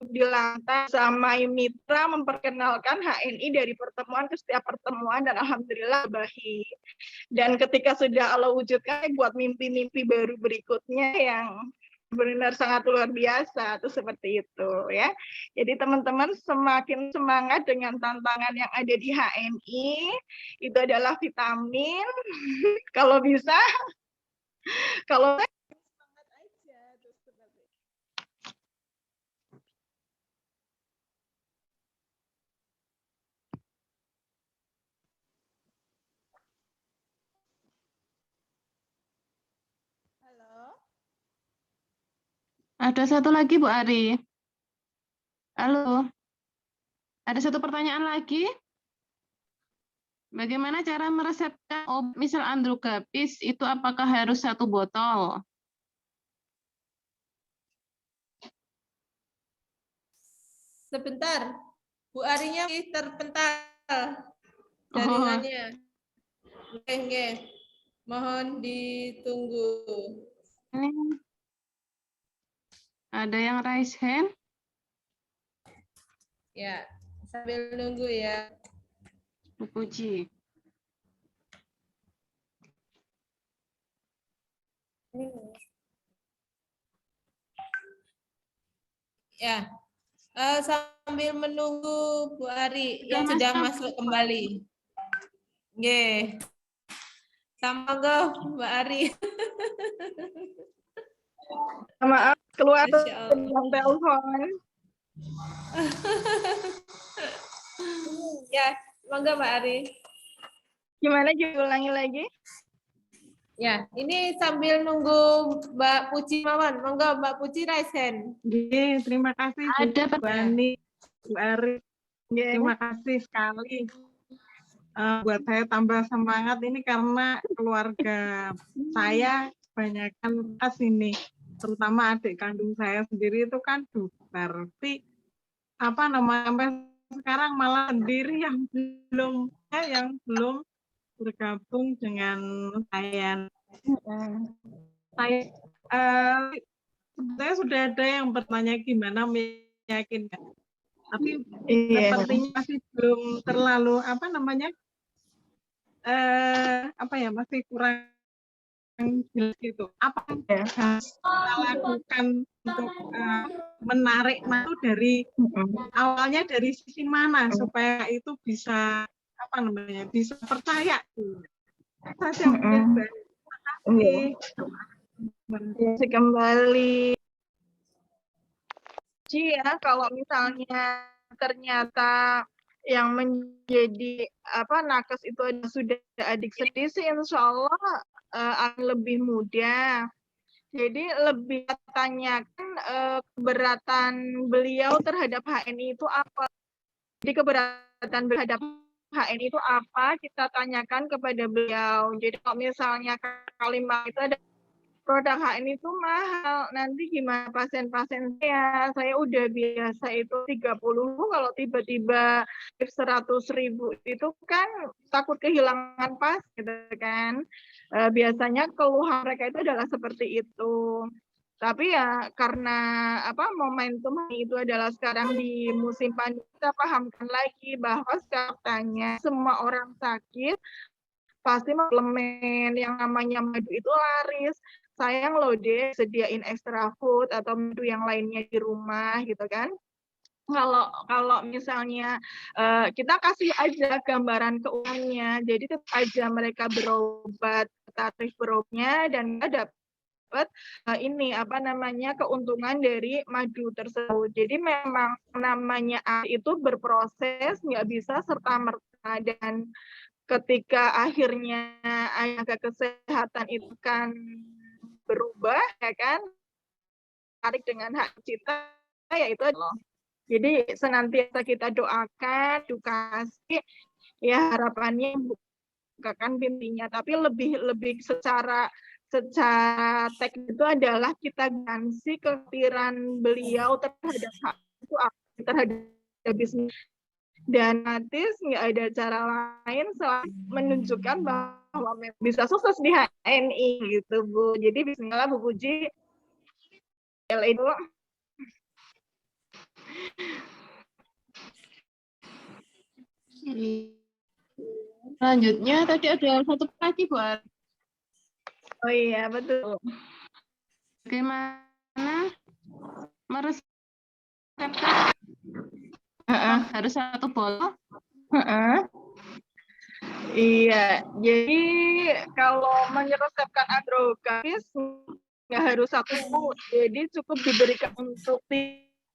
di lantai sama mitra memperkenalkan HNI dari pertemuan ke setiap pertemuan dan alhamdulillah baik. Dan ketika sudah Allah wujudkan buat mimpi-mimpi baru berikutnya yang benar sangat luar biasa tuh seperti itu ya. Jadi teman-teman semakin semangat dengan tantangan yang ada di HNI, itu adalah vitamin. Kalau bisa, kalau saya semangat aja tuh seperti itu. Halo. Ada satu lagi Bu Ari. Halo. Ada satu pertanyaan lagi. Bagaimana cara meresepkan obat misal androgapis itu apakah harus 1 botol? Sebentar, Bu Arinya terpental Oh, jaringannya. Oke. Mohon ditunggu. ini ada yang raise hand? Ya, sambil nunggu ya. Bu Puji. Ya, sambil menunggu Bu Ari yang Sudah sudah masuk. masuk kembali. Nggih. Samangga Mbak Ari. Maaf keluar Masya Allah. dengan telepon. Ya, monggo Mbak Ari. Gimana ulangi lagi? Ya, ini sambil nunggu Mbak Puji Mawon. Monggo Mbak Puji raise hand. Oke, terima kasih Ada Bu Ani, Bu Ari. Yeah. Terima kasih sekali. Buat saya tambah semangat ini karena keluarga saya kebanyakan khas ini, terutama adik kandung saya sendiri itu kan dokter. Tapi sampai sekarang malah sendiri yang belum bergabung dengan saya. Saya sudah ada yang bertanya gimana meyakinkan, tapi sepertinya masih belum terlalu masih kurang jelas gitu. Apa yang harus kita lakukan untuk menarik itu dari awalnya dari sisi mana supaya itu bisa bisa percaya. Saja mungkin. Masih kembali. Ya, kalau misalnya ternyata yang menjadi nakes itu sudah adik sendiri sih insya Allah akan lebih mudah. Jadi lebih tanyakan keberatan beliau terhadap HNI itu apa. Jadi keberatan terhadap HNI itu apa, kita tanyakan kepada beliau. Jadi kalau misalnya kalimat itu ada produk HNI itu mahal, nanti gimana pasien-pasien saya udah biasa itu 30, kalau tiba-tiba 100.000 itu kan takut kehilangan pas gitu kan. Biasanya keluhan mereka itu adalah seperti itu. Tapi ya karena momentum itu adalah sekarang di musim pandemi, kita pahamkan lagi bahwa sekarang semua orang sakit pasti suplemen yang namanya madu itu laris. Sayang loh deh sediain extra food atau madu yang lainnya di rumah gitu kan. Kalau misalnya kita kasih aja gambaran keuangannya, jadi tetap aja mereka berobat tarif berobatnya dan dapat keuntungan dari madu tersebut. Jadi memang namanya itu berproses, nggak bisa serta-merta, dan ketika akhirnya tenaga kesehatan itu kan berubah ya kan, tarik dengan hak cipta ya itu loh. Jadi senantiasa kita doakan, edukasi, ya harapannya bukakan pintunya, tapi lebih secara teknis itu adalah kita garansi kehadiran beliau terhadap hak itu terhadap bisnis. dan otomatis nggak ada cara lain selain menunjukkan bahwa bisa sukses di HNI gitu Bu. Jadi bismillah Bu Puji, itu. Selanjutnya tadi ada satu lagi Bu Ari. Oh iya betul. Bagaimana meresepkan harus satu botol? Iya, jadi kalau menyelesaikan androgavis nggak harus satu Bu, jadi cukup diberikan untuk 3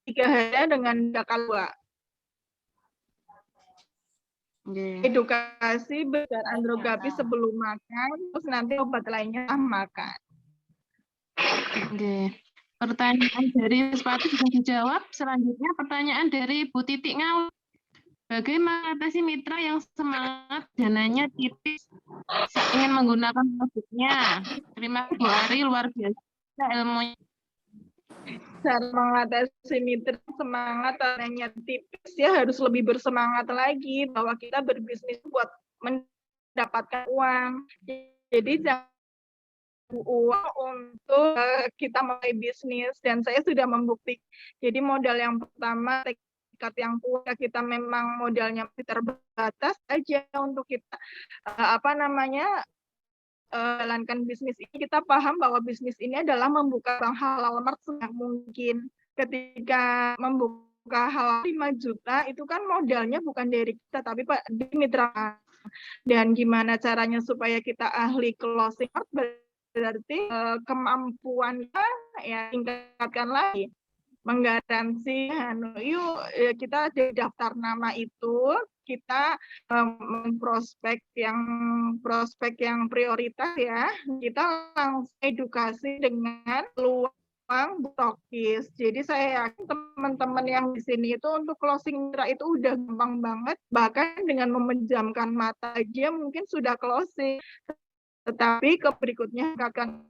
hari dengan dakal 2. Edukasi belajar androgavis sebelum makan, terus nanti obat lainnya makan. Oke. Pertanyaan dari Sepatu sudah dijawab. Selanjutnya pertanyaan dari Bu Titik Ngau. Bagaimana atasi mitra yang semangat dananya tipis ingin menggunakan produknya? Terima kasih Bu Ari, luar biasa ilmunya. Cara mengatasi mitra semangat dananya tipis ya harus lebih bersemangat lagi bahwa kita berbisnis buat mendapatkan uang. Jadi jangan uang untuk kita mulai bisnis, dan saya sudah membuktikan. Jadi modal yang pertama, tekad yang kuat, kita memang modalnya terbatas aja untuk kita jalankan bisnis ini. Kita paham bahwa bisnis ini adalah membuka bank halal sebanyak mungkin. Ketika membuka halal 5 juta itu kan modalnya bukan dari kita tapi dari mitra. Dan gimana caranya supaya kita ahli closing, berarti kemampuannya ya tingkatkan lagi, menggaransi yuk kita di daftar nama itu kita prospek yang prioritas ya, kita langsung edukasi dengan peluang stokis. Jadi saya yakin teman-teman yang di sini itu untuk closing mitra itu udah gampang banget, bahkan dengan memejamkan mata aja mungkin sudah closing. Tetapi ke berikutnya akan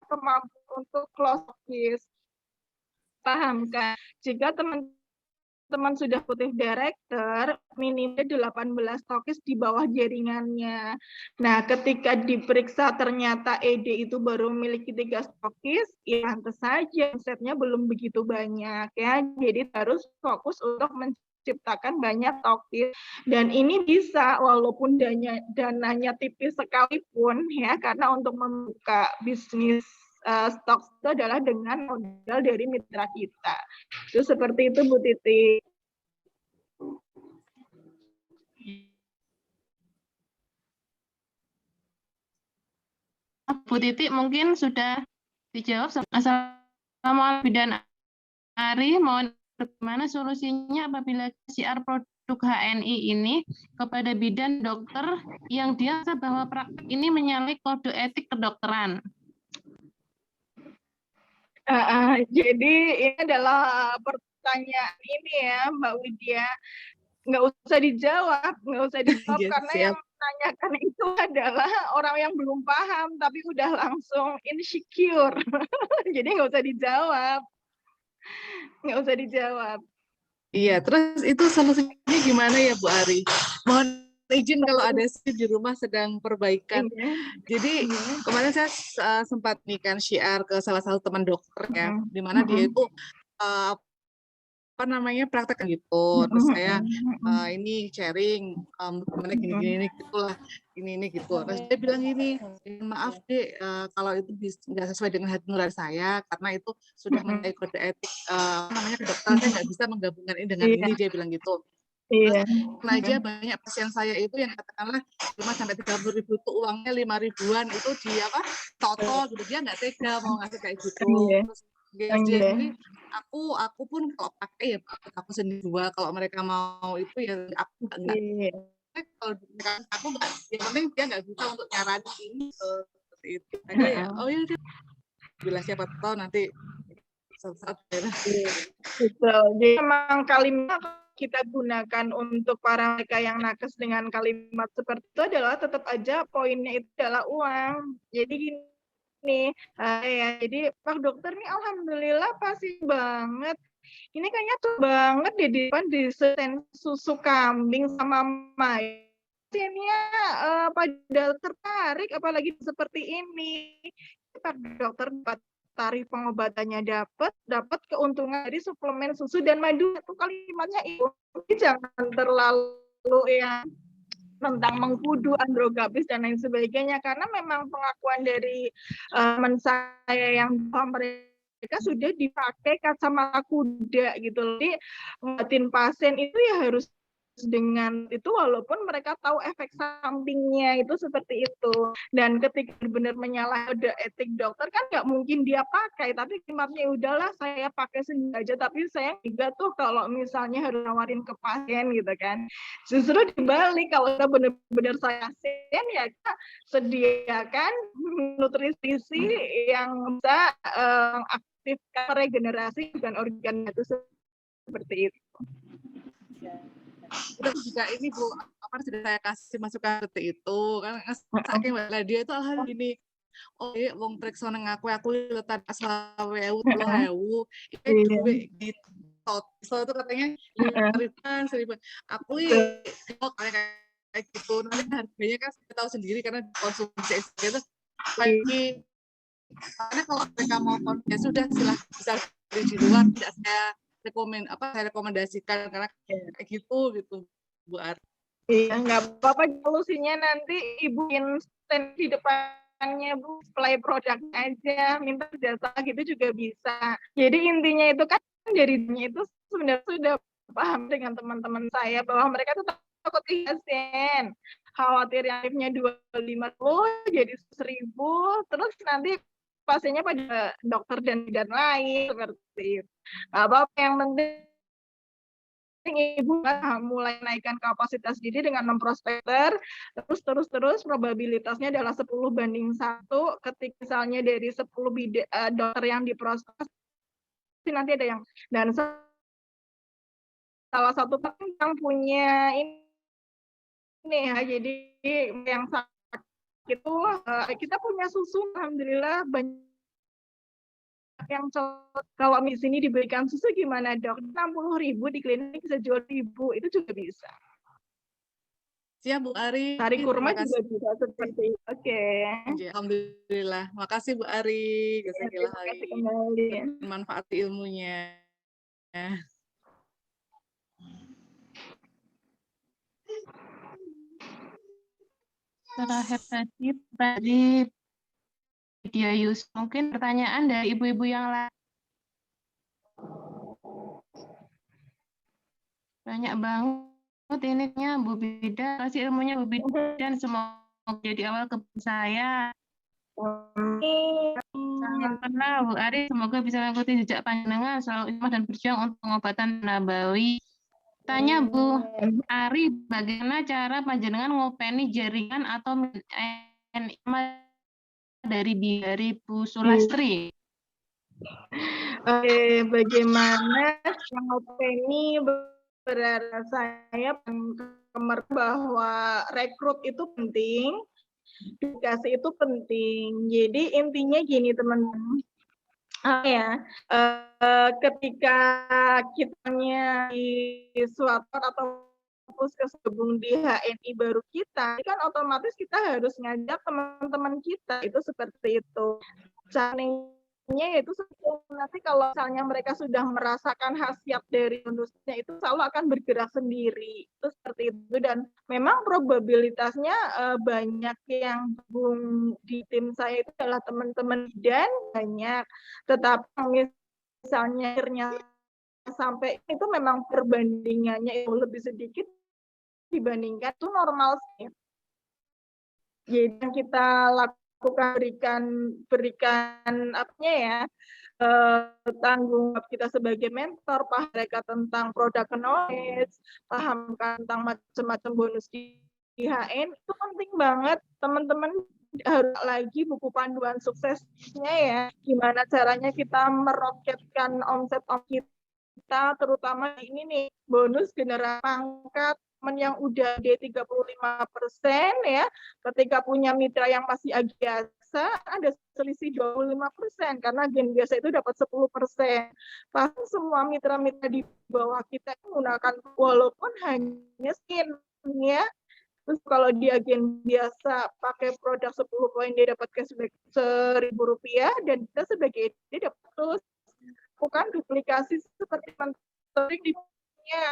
kemampuan untuk close. Paham kan? Jika teman-teman sudah putih director, minimal 18 stokis di bawah jaringannya. Nah, ketika diperiksa ternyata ED itu baru memiliki 3 stokis, ya pantas saja omsetnya belum begitu banyak ya. Jadi harus fokus untuk menciptakan banyak stokis, dan ini bisa walaupun dananya tipis sekalipun ya, karena untuk membuka bisnis stok itu adalah dengan modal dari mitra kita. Itu seperti itu Bu Titi. Bu Titik mungkin sudah dijawab. Assalamualaikum dan Ari, mohon bagaimana solusinya apabila siar produk HNI ini kepada bidan dokter yang dia merasa bahwa praktek ini menyalahi kode etik kedokteran? Jadi ini adalah pertanyaan ini ya Mbak Widya, nggak usah dijawab karena yang menanyakan itu adalah orang yang belum paham tapi udah langsung insecure. Jadi nggak usah dijawab. Iya, terus itu solusinya gimana ya Bu Ari? Mohon izin kalau ada di rumah sedang perbaikan. Jadi kemarin saya sempat kan syiar ke salah satu teman dokter ya, di mana dia itu praktek gitu. Terus saya ini sharing gimana gini gitulah, ini gitu. Terus dia bilang gini, maaf Dek, kalau itu nggak sesuai dengan hati nurani saya karena itu sudah menyalahi kode etik kedokteran, saya nggak bisa menggabungkan ini dengan ini, dia bilang gitu. Terus aja banyak pasien saya itu yang katakanlah 5-30 ribu itu uangnya 5 ribuan itu di toto gitu, dia nggak tega mau ngasih kayak gitu. Terus jadi aku pun kalau pakai ya aku sendiri dua, kalau mereka mau itu ya aku nggak. Kalau aku nggak, yang penting dia nggak bisa untuk nyaranin ini seperti itu. Aja ya, oh ya udah, bila siapa tahu nanti saat Betul. Jadi memang kalimat kita gunakan untuk para mereka yang nakes dengan kalimat seperti itu adalah tetap aja poinnya itu adalah uang. Jadi gini, jadi Pak Dokter nih alhamdulillah pasti banget ini kayaknya tuh banget deh di depan desain susu kambing sama mayat. Pasiennya pada tertarik, apalagi seperti ini. Pak dokter dapat tarif pengobatannya dapat keuntungan dari suplemen susu dan madu. Itu kalimatnya itu. Jangan terlalu ya tentang mengkudu androgabis dan lain sebagainya, karena memang pengakuan dari teman saya yang mereka sudah dipakai kacamata kuda gitu. Jadi ngobatin pasien itu ya harus dengan itu, walaupun mereka tahu efek sampingnya itu seperti itu. Dan ketika benar menyalah kode etik dokter kan nggak mungkin dia pakai, tapi kalimatnya udahlah saya pakai sendiri aja, tapi saya juga tuh kalau misalnya harus nawarin ke pasien gitu kan. Justru dibalik, kalau kita benar-benar saya pasien ya kita sediakan nutrisi yang bisa aktifkan regenerasi dan organ itu seperti itu. Itu juga ini Bu, apa sudah saya kasih masukan seperti itu kan saking dia itu hal ini. Oh, wong periksa nang aku letak 20.000 30.000 iki duwe gitu. So itu katanya 5.000 aku kayak gitu. Nanti harganya kan saya tahu sendiri karena konsumsi itu lagi. Karena kalau mereka mau ya sudah silahkan bisa beli di luar, tidak saya rekomendasikan karena kayak gitu Bu Ar. Iya, nggak apa-apa, solusinya nanti Ibu stand di depannya Bu, play produk aja, minta jasa gitu juga bisa. Jadi intinya itu kan jadinya itu sebenarnya sudah paham dengan teman-teman saya bahwa mereka tuh takut pasien, khawatir yang tarifnya 250 jadi 1.000, terus nanti pasiennya pada dokter dan bidan lain seperti itu. Nggak apa-apa, yang penting Ibu mulai naikkan kapasitas diri dengan memprospekter, terus probabilitasnya adalah 10:1. Ketika misalnya dari 10 dokter yang diprospek, nanti ada yang, dan salah satu yang punya ini ya, jadi yang sakit itu kita punya susu, alhamdulillah banyak yang kalau di sini diberikan susu gimana dok? 60.000 di klinik bisa jual 1.000, itu juga bisa. Siap Bu Ari. Sari kurma juga bisa seperti itu. Oke. Alhamdulillah. Makasih Bu Ari. Terima kasih kembali. Manfaat ilmunya. Terakhir tadi Dia Yus, mungkin pertanyaan dari ibu-ibu yang lain. Banyak banget ininya Bu Bidan, kasih ilmunya Bu Bidan, semoga jadi awal ke saya. Jangan pernah Bu Ari, semoga bisa mengikuti jejak panjenengan, selalu ikhlas dan berjuang untuk pengobatan nabawi. Tanya Bu Ari, bagaimana cara panjenengan ngopeni jaringan atau dari Bu Sulastri? Oke, bagaimana mengopeni berada saya bahwa rekrut itu penting, edukasi itu penting. Jadi intinya gini teman-teman, ketika kitanya di suatu atau puskes gabung di HNI baru kita, kan otomatis kita harus ngajak teman-teman kita, itu seperti itu. Caranya yaitu nanti kalau misalnya mereka sudah merasakan khasiat dari bonusnya itu selalu akan bergerak sendiri, itu seperti itu. Dan memang probabilitasnya banyak yang gabung di tim saya itu adalah teman-teman dan banyak, tetapi misalnya akhirnya sampai itu memang perbandingannya itu lebih sedikit dibandingkan itu normal sih. Jadi yang kita lakukan berikan apanya ya, tanggung jawab kita sebagai mentor, paham mereka tentang product knowledge, pahamkan tentang macam-macam bonus di HN, itu penting banget teman-teman. Harus lagi buku panduan suksesnya ya, gimana caranya kita meroketkan omset kita, terutama ini nih bonus generasi pangkat, yang udah di 35% ya, ketika punya mitra yang masih ag biasa ada selisih 25% karena agen biasa itu dapat 10%. Bahkan semua mitra-mitra di bawah kita menggunakan walaupun hanya skin ya. Terus kalau di agen biasa pakai produk 10 poin dia dapat cashback Rp1.000 dan kita sebagai dia dapat terus bukan duplikasi seperti mentoring di dunia.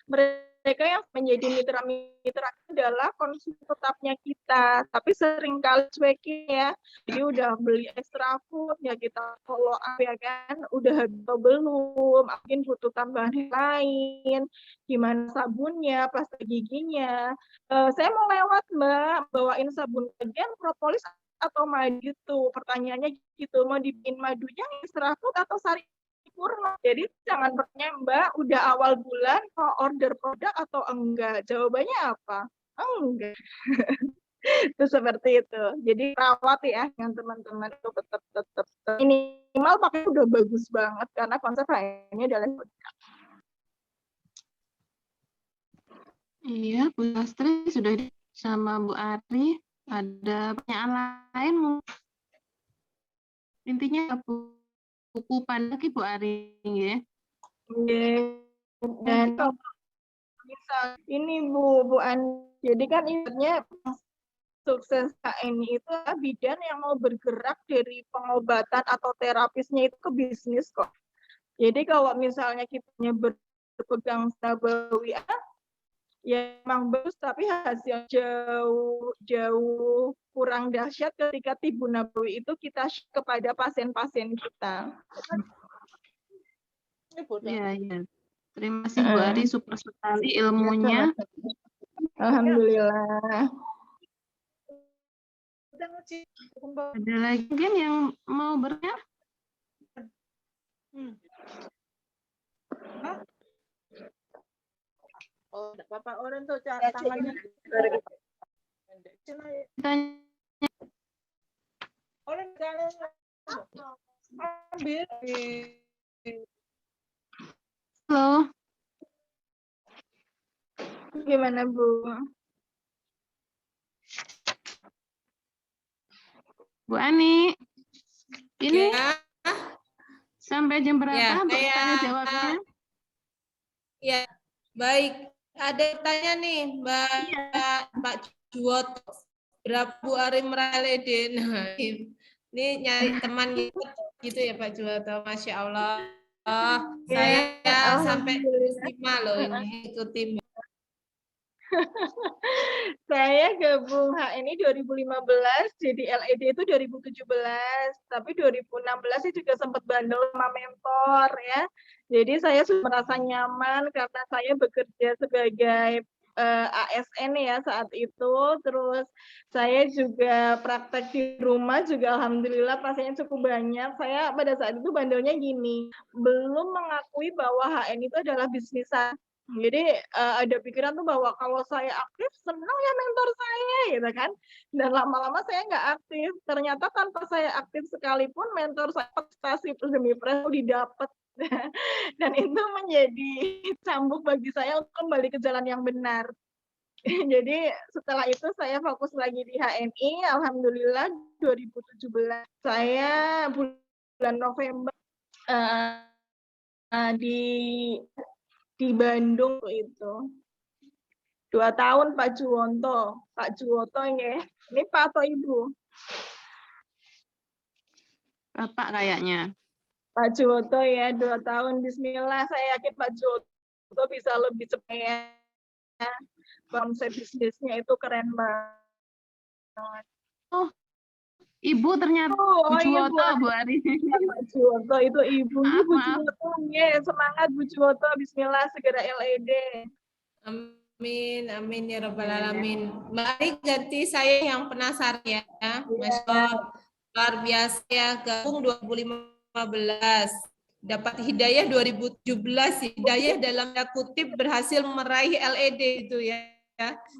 Mereka yang menjadi mitra-mitra adalah konsumen tetapnya kita, tapi sering kali cuekin ya. Jadi udah beli extra food ya kita follow up ya kan, udah habis atau belum, mungkin butuh tambahan lain, gimana sabunnya, pasta giginya. Saya mau lewat Mbak, bawain sabun bagian propolis atau madu gitu. Pertanyaannya gitu, mau dibikin madunya extra food atau sari Purna. Jadi jangan bertanya Mbak, udah awal bulan mau order produk atau enggak? Jawabannya apa? Enggak. Itu seperti itu. Jadi rawat ya dengan teman-teman itu tetap minimal pakai udah bagus banget karena konsep ini adalah Iya, Bu Astri sudah sama Bu Ari. Ada pertanyaan lain? Intinya buku lagi Bu Ari ya. Dan bisa ini Bu An. Jadi kan intinya sukses KNI itu bidan yang mau bergerak dari pengobatan atau terapisnya itu ke bisnis kok. Jadi kalau misalnya kita berpegang Nabawi ya memang bagus tapi hasil jauh kurang dahsyat ketika Tibun Nabawi itu kita kepada pasien-pasien kita. Iya, iya. Terima kasih Bu Ari, super sekali ilmunya. Alhamdulillah. Ada lagi mungkin yang mau bertanya? Oh, enggak apa-apa, orang tuh tangannya. Tanya. Orang jangan ambil. Halo, Gimana Bu? Bu Ani. Ini Ya, sampai jam berapa Ya, untuk saya- tanya jawabnya? ya, baik. Ada tanya nih, Pak Juwot. Berapa Bu Ari Meralede? Nah, ini nyari teman gitu ya Pak Juwoto. Masya Allah. Saya sampai 5 loh ini ikuti. Saya gabung HNI 2015, jadi LED itu 2017, tapi 2016 saya juga sempat bandel sama mentor ya. Jadi saya sudah merasa nyaman karena saya bekerja sebagai ASN ya saat itu, terus saya juga praktek di rumah juga alhamdulillah pasiennya cukup banyak. Saya pada saat itu bandelnya gini, belum mengakui bahwa HNI itu adalah bisnisan. Jadi ada pikiran tuh bahwa kalau saya aktif senang ya mentor saya gitu kan. Dan lama-lama saya nggak aktif. Ternyata tanpa saya aktif sekalipun mentor saya prestasi demi prestasi didapat. Dan itu menjadi cambuk bagi saya untuk kembali ke jalan yang benar. Jadi setelah itu saya fokus lagi di HNI. Alhamdulillah 2017 saya bulan November di Bandung itu 2 tahun Pak Juwonto ya. Ini Pak atau Ibu? Bapak kayaknya. Pak Juwonto ya 2 tahun. Bismillah, saya yakin Pak Juwonto bisa lebih cepat ya. Konsep bisnisnya itu keren banget. Oh, Ibu ternyata Bu Juwoto, Bu Ari. Pak Juwoto itu Ibu. Bu Juwoto, semangat Bu Juwoto. Bismillah, segera LED. Amin, amin ya rabbal alamin. Mari ganti saya yang penasaran ya. Masya Allah, luar biasa ya, gabung 2015. Dapat hidayah 2017, hidayah dalam tanda kutip berhasil meraih LED itu ya.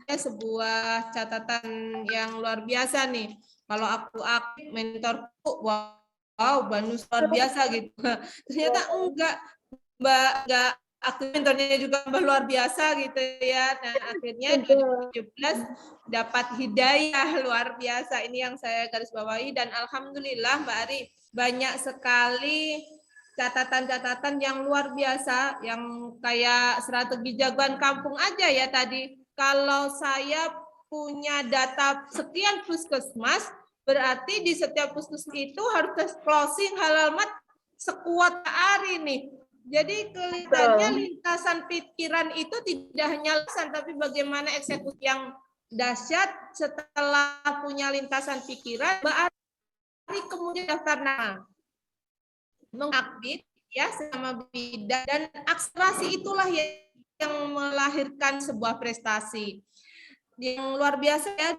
Sebuah catatan yang luar biasa nih. Kalau aku aktif mentorku, wow, bonus luar biasa gitu. Ternyata enggak mentornya juga luar biasa gitu ya. Dan akhirnya 2017 dapat hidayah luar biasa. Ini yang saya garis bawahi dan alhamdulillah Mbak Ari banyak sekali catatan-catatan yang luar biasa yang kayak strategi jagoan kampung aja ya tadi. Kalau saya punya data sekian puskesmas, berarti di setiap puskesmas itu harus closing halaman sekuat Ari nih. Jadi kelihatannya lintasan pikiran itu tidak hanya lisan, tapi bagaimana eksekusi yang dahsyat setelah punya lintasan pikiran, Mbak Ari kemudian daftar nama, mengaktif ya sama bidang dan akselerasi itulah yang melahirkan sebuah prestasi yang luar biasa ya.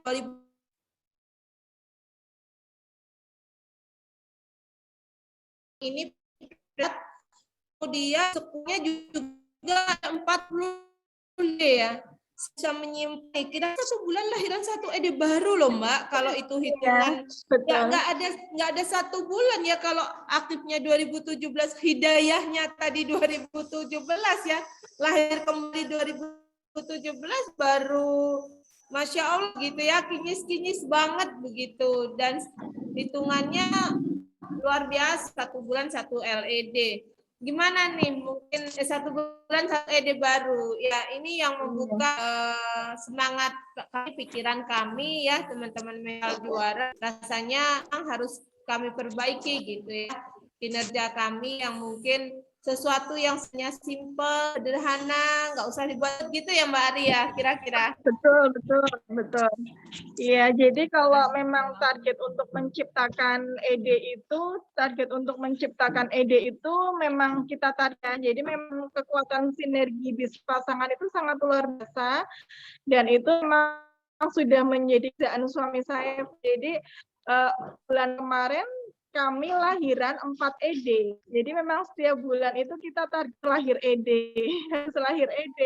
Ini kemudian sukunya juga 40 ya, bisa menyimpan kira sebulan lahiran 1 ED baru loh Mbak, kalau itu hitungan nggak ada 1 bulan ya kalau aktifnya 2017, hidayahnya tadi 2017 ya, lahir kembali 2017 baru Masya Allah gitu ya, kinyis-kinyis banget begitu dan hitungannya luar biasa, 1 bulan 1 LED. Gimana nih mungkin 1 bulan 1 ED baru ya, ini yang membuka semangat kami, pikiran kami ya teman-teman Mental Juara, rasanya harus kami perbaiki gitu ya kinerja kami yang mungkin sesuatu yang simple, sederhana, nggak usah dibuat gitu ya Mbak Ari ya kira-kira. Betul. Iya, jadi kalau memang target untuk menciptakan ED itu memang kita tarik. Jadi memang kekuatan sinergi di pasangan itu sangat luar biasa dan itu memang sudah menjadi kerjaan suami saya. Jadi bulan kemarin kami lahiran 4 ED. Jadi memang setiap bulan itu kita target lahir ED, harus lahir ED.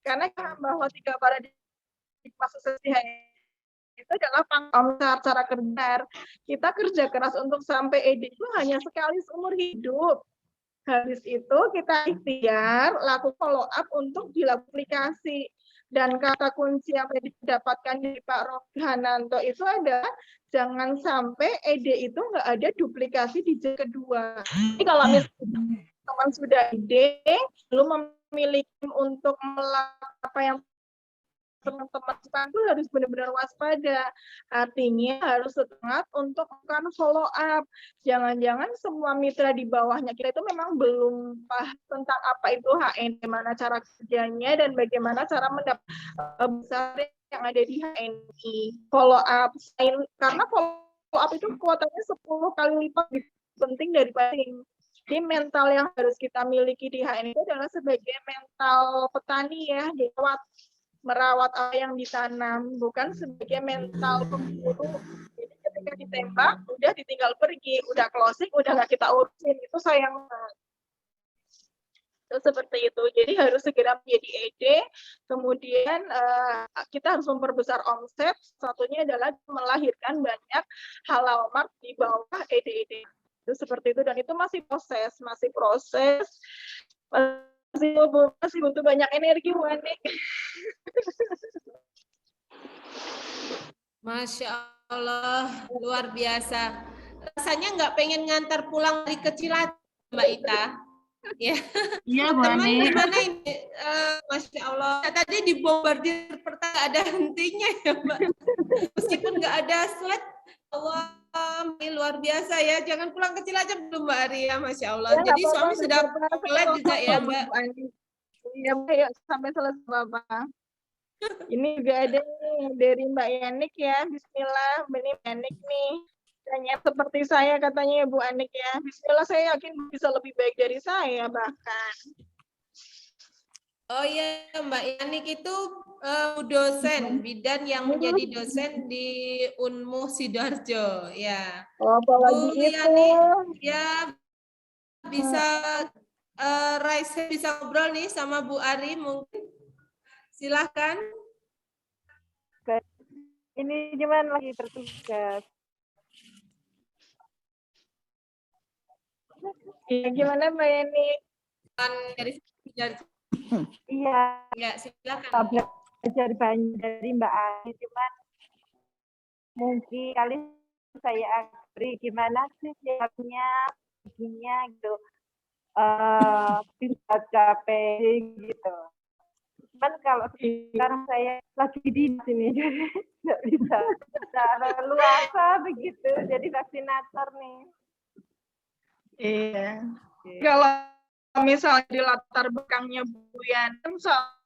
Karena bahwa 3 paradigma sukses itu adalah pangkal cara kerja. Kita kerja keras untuk sampai ED itu hanya sekali seumur hidup. Habis itu kita ikhtiar, lakukan follow up untuk dilakukan aplikasi. Dan kata kunci yang didapatkan dari Pak Rohananto itu adalah jangan sampai ED itu nggak ada duplikasi di jam kedua. Jadi kalau misalnya teman sudah ED, belum memiliki untuk melakukan apa yang teman-teman itu harus benar-benar waspada. Artinya harus semangat untuk melakukan follow up. Jangan-jangan semua mitra di bawahnya kita itu memang belum paham tentang apa itu HN, bagaimana cara kerjanya dan bagaimana cara mendapat besar yang ada di HNI. Follow up, karena follow up itu kuotanya 10 kali lipat lebih penting daripada ini. Jadi mental yang harus kita miliki di HNI itu adalah sebagai mental petani ya, merawat apa yang ditanam, bukan sebagai mental pemburu. Jadi ketika ditembak, udah ditinggal pergi, udah closing, udah nggak kita urusin, itu sayang banget. Itu seperti itu. Jadi harus segera menjadi ED, kemudian kita harus memperbesar omset, satunya adalah melahirkan banyak halal mart di bawah ED-ED. Itu seperti itu, dan itu masih proses. Masih butuh banyak energi, Bu Anik. Masya Allah, luar biasa. Rasanya nggak pengen ngantar pulang dari kecil aja, Mbak Ita. Ya. Iya, Bu Anik. Gimana ini? Masya Allah. Tadi dibombardir pertama ada hentinya ya, Mbak. Meskipun nggak ada slide, Allah, ini luar biasa ya. Jangan pulang kecil aja belum Mbak Arya, Masya Allah. Ya, jadi suami sudah slide juga ya, Mbak. Iya, Mbak, yuk sampai selesai, Bapak. Ini juga ada nih dari Mbak Yanik ya. Bismillah, ini Mbak Yanik nih. Tanya seperti saya katanya ya Bu Anik ya. Bismillah, saya yakin bisa lebih baik dari saya bahkan. Oh iya, Mbak Yanik itu dosen, bidan yang menjadi dosen di Unmuh Sidoarjo, ya. Oh, apalagi Bu itu. Yanik, ya bisa Raisa bisa ngobrol nih sama Bu Ari mungkin. Silahkan. Ini gimana lagi tertugas? Iya, gimana Mbak Yani? Dari Iya, Ya, silakan. belajar banyak dari Mbak Ani, cuman mungkin kali saya agree gimana sih siapnya, bikinnya gitu, bisa capek gitu. Cuman kalau sekarang saya lagi di sini, jadi nggak bisa secara luasa begitu, jadi vaksinator nih. Iya. Kalau misalnya di latar belakangnya Bu Yani,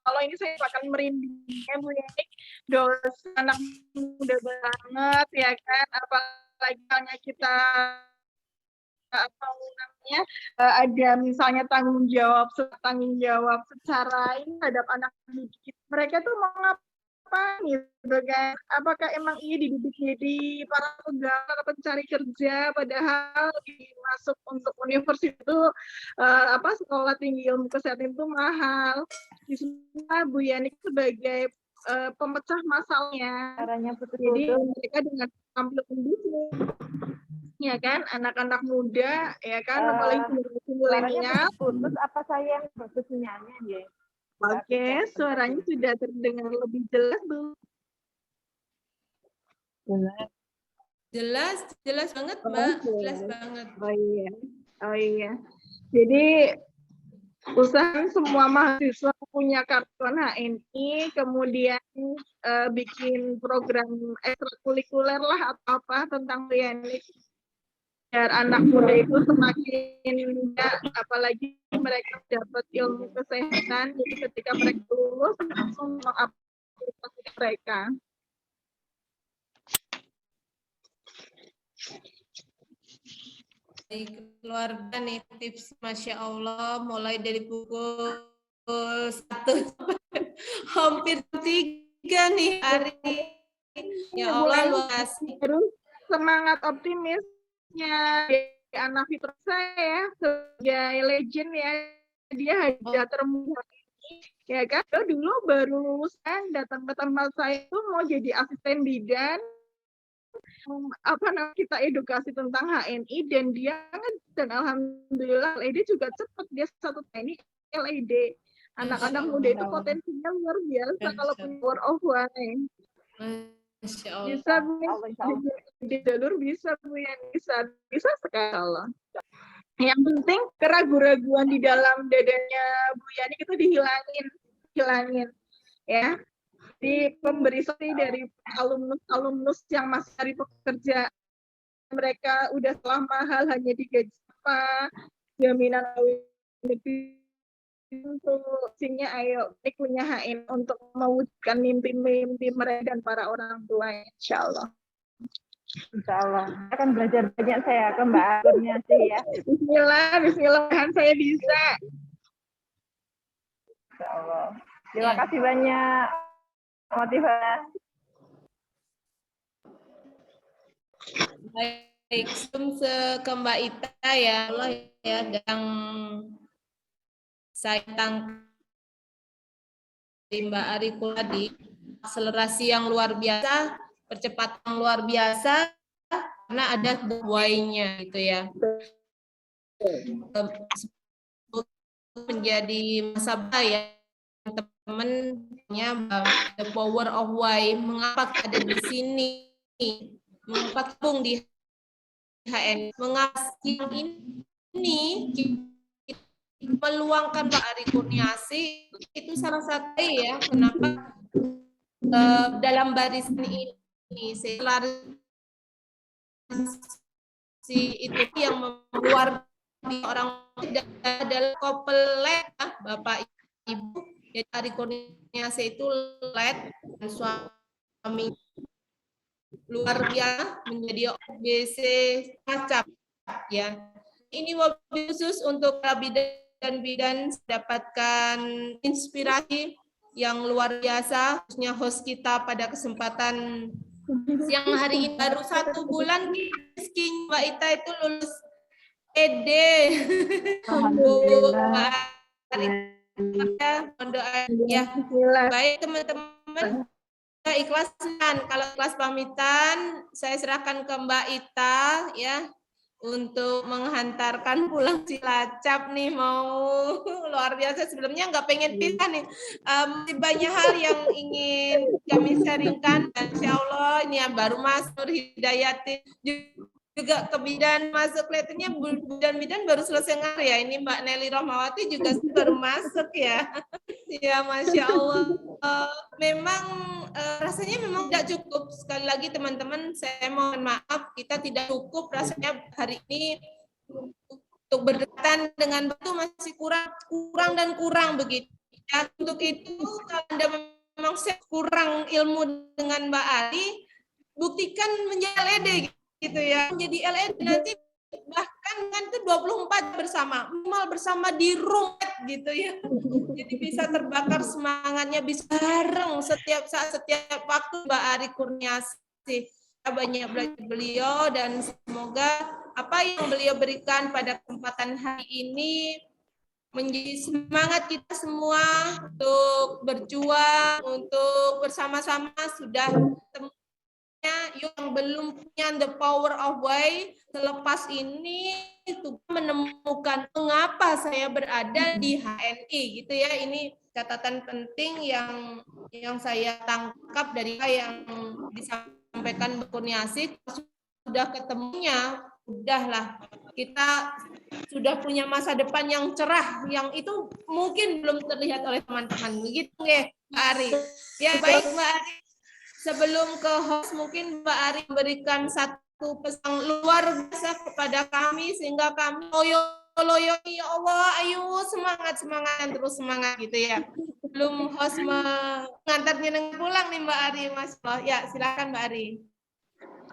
kalau ini saya akan merindingnya Bu Yani, dosen anak muda banget ya kan, apalagi hanya kita apa namanya ada misalnya tanggung jawab secara ini terhadap anak didik mereka tuh mau ngapain gitu kan, apakah emang dididik jadi para pegawai atau pencari kerja, padahal masuk untuk universitas itu sekolah tinggi ilmu kesehatan itu mahal. Di sana Bu Yani sebagai pemecah masalahnya, jadi mereka dengan tampil bisnis ya kan, anak-anak muda ya kan, apalagi generasi milenial. Putus apa saya yang putus sinyalnya ya? Oke, suaranya sudah terdengar lebih jelas Bu. Jelas banget Mbak, jelas banget. Oh iya. Jadi usahakan semua mahasiswa punya kartu HNI, kemudian bikin program ekstrakurikuler lah atau apa tentang WNI, biar anak muda itu semakin muda, apalagi mereka dapat ilmu kesehatan, jadi ketika mereka lulus langsung mengaplikasikan mereka. Keluarga nih tips, Masya Allah, mulai dari pukul 1 hampir 3 nih hari. Ya Allah, luar biasa. Terus semangat optimisnya anak fitur saya sebagai legend ya, dia hanya termuda ya kan, dulu baru lulus kan, datang ke tempat saya itu mau jadi asisten bidan, kita edukasi tentang HNI dan dia kan, dan alhamdulillah LED juga cepat, dia 1 TNI LED. Anak-anak muda itu potensinya luar biasa kalau punya power of one. Bisa Bu, di jalur bisa Bu ya, bisa sekali Allah. Yang penting keraguan-raguan di dalam dadanya Bu Yani itu dihilangin ya. Di pemberi solusi dari alumnus yang masih cari pekerjaan, mereka udah telah mahal hanya digaji apa, jaminan negeri untuk singnya, ayo punya HN untuk mewujudkan mimpi-mimpi mereka dan para orang tua, insya Allah. Insya Allah. Akan belajar banyak saya ke Mbak Akurnya sih ya. Bismillah, saya bisa. Insya Allah. Terima kasih banyak motivasi. Baik, ke Mbak Ita ya Allah ya, yang saya tangkap dari Mbak Ariko tadi, akselerasi yang luar biasa, percepatan luar biasa, karena ada why-nya gitu ya. Menjadi masa bahaya teman-temannya, the power of why, mengapa ada di sini, mengapa pun di HN, mengapa ini meluangkan Pak Ari Kurniasi, itu salah satu ya kenapa dalam barisan ini itu yang membuat orang tidak adalah couple-led, Bapak Ibu. Jadi Ari Kurniasi itu led dan suami luar biasa menjadi OBC macam ya. Ini wabil khusus untuk bidan mendapatkan inspirasi yang luar biasa, khususnya host kita pada kesempatan siang hari ini. Baru 1 bulan Rizky Mbak Ita itu lulus ED. Ya, baik teman-teman, kita ikhlaskan. Kalau kelas pamitan, saya serahkan ke Mbak Ita ya. untuk menghantarkan pulang Cilacap nih, mau luar biasa. Sebelumnya nggak pengen pisah nih. Masih banyak hal yang ingin kami sharingkan. Insya Allah ini yang baru masuk Hidayati juga ke bidan masuk, kelihatannya bidan baru selesai ngar ya. Ini Mbak Nelly Rohmawati juga baru masuk ya. Ya, Masya Allah. Memang rasanya memang tidak cukup. Sekali lagi teman-teman, saya mohon maaf, kita tidak cukup rasanya hari ini untuk berdekatan dengan itu masih kurang begitu. Ya, untuk itu kalau Anda memang kurang ilmu dengan Mbak Ali, buktikan menjadi LED gitu ya. Menjadi LED nanti bahkan kan itu 24 bersama, minimal bersama di room gitu ya. Jadi bisa terbakar semangatnya, bisa bareng setiap saat, setiap waktu. Mbak Ari Kurniasih, banyak belajar beliau, dan semoga apa yang beliau berikan pada kesempatan hari ini menjadi semangat kita semua untuk berjuang, untuk bersama-sama. Sudah yang belum punya the power of why, selepas ini itu menemukan mengapa saya berada di HNI gitu ya. Ini catatan penting yang saya tangkap dari apa yang disampaikan Mbak Kurniasih. Sudah ketemunya, udahlah, kita sudah punya masa depan yang cerah, yang itu mungkin belum terlihat oleh teman-teman. Begitu ya Mbak Ari. Ya baik Mbak Ari. Sebelum ke host, mungkin Mbak Ari memberikan satu pesan luar biasa kepada kami, sehingga kami loyo, ya Allah, ayo semangat dan terus semangat gitu ya. Belum host mengantarnya dengan pulang nih Mbak Ari, Mas. Ya, silakan Mbak Ari.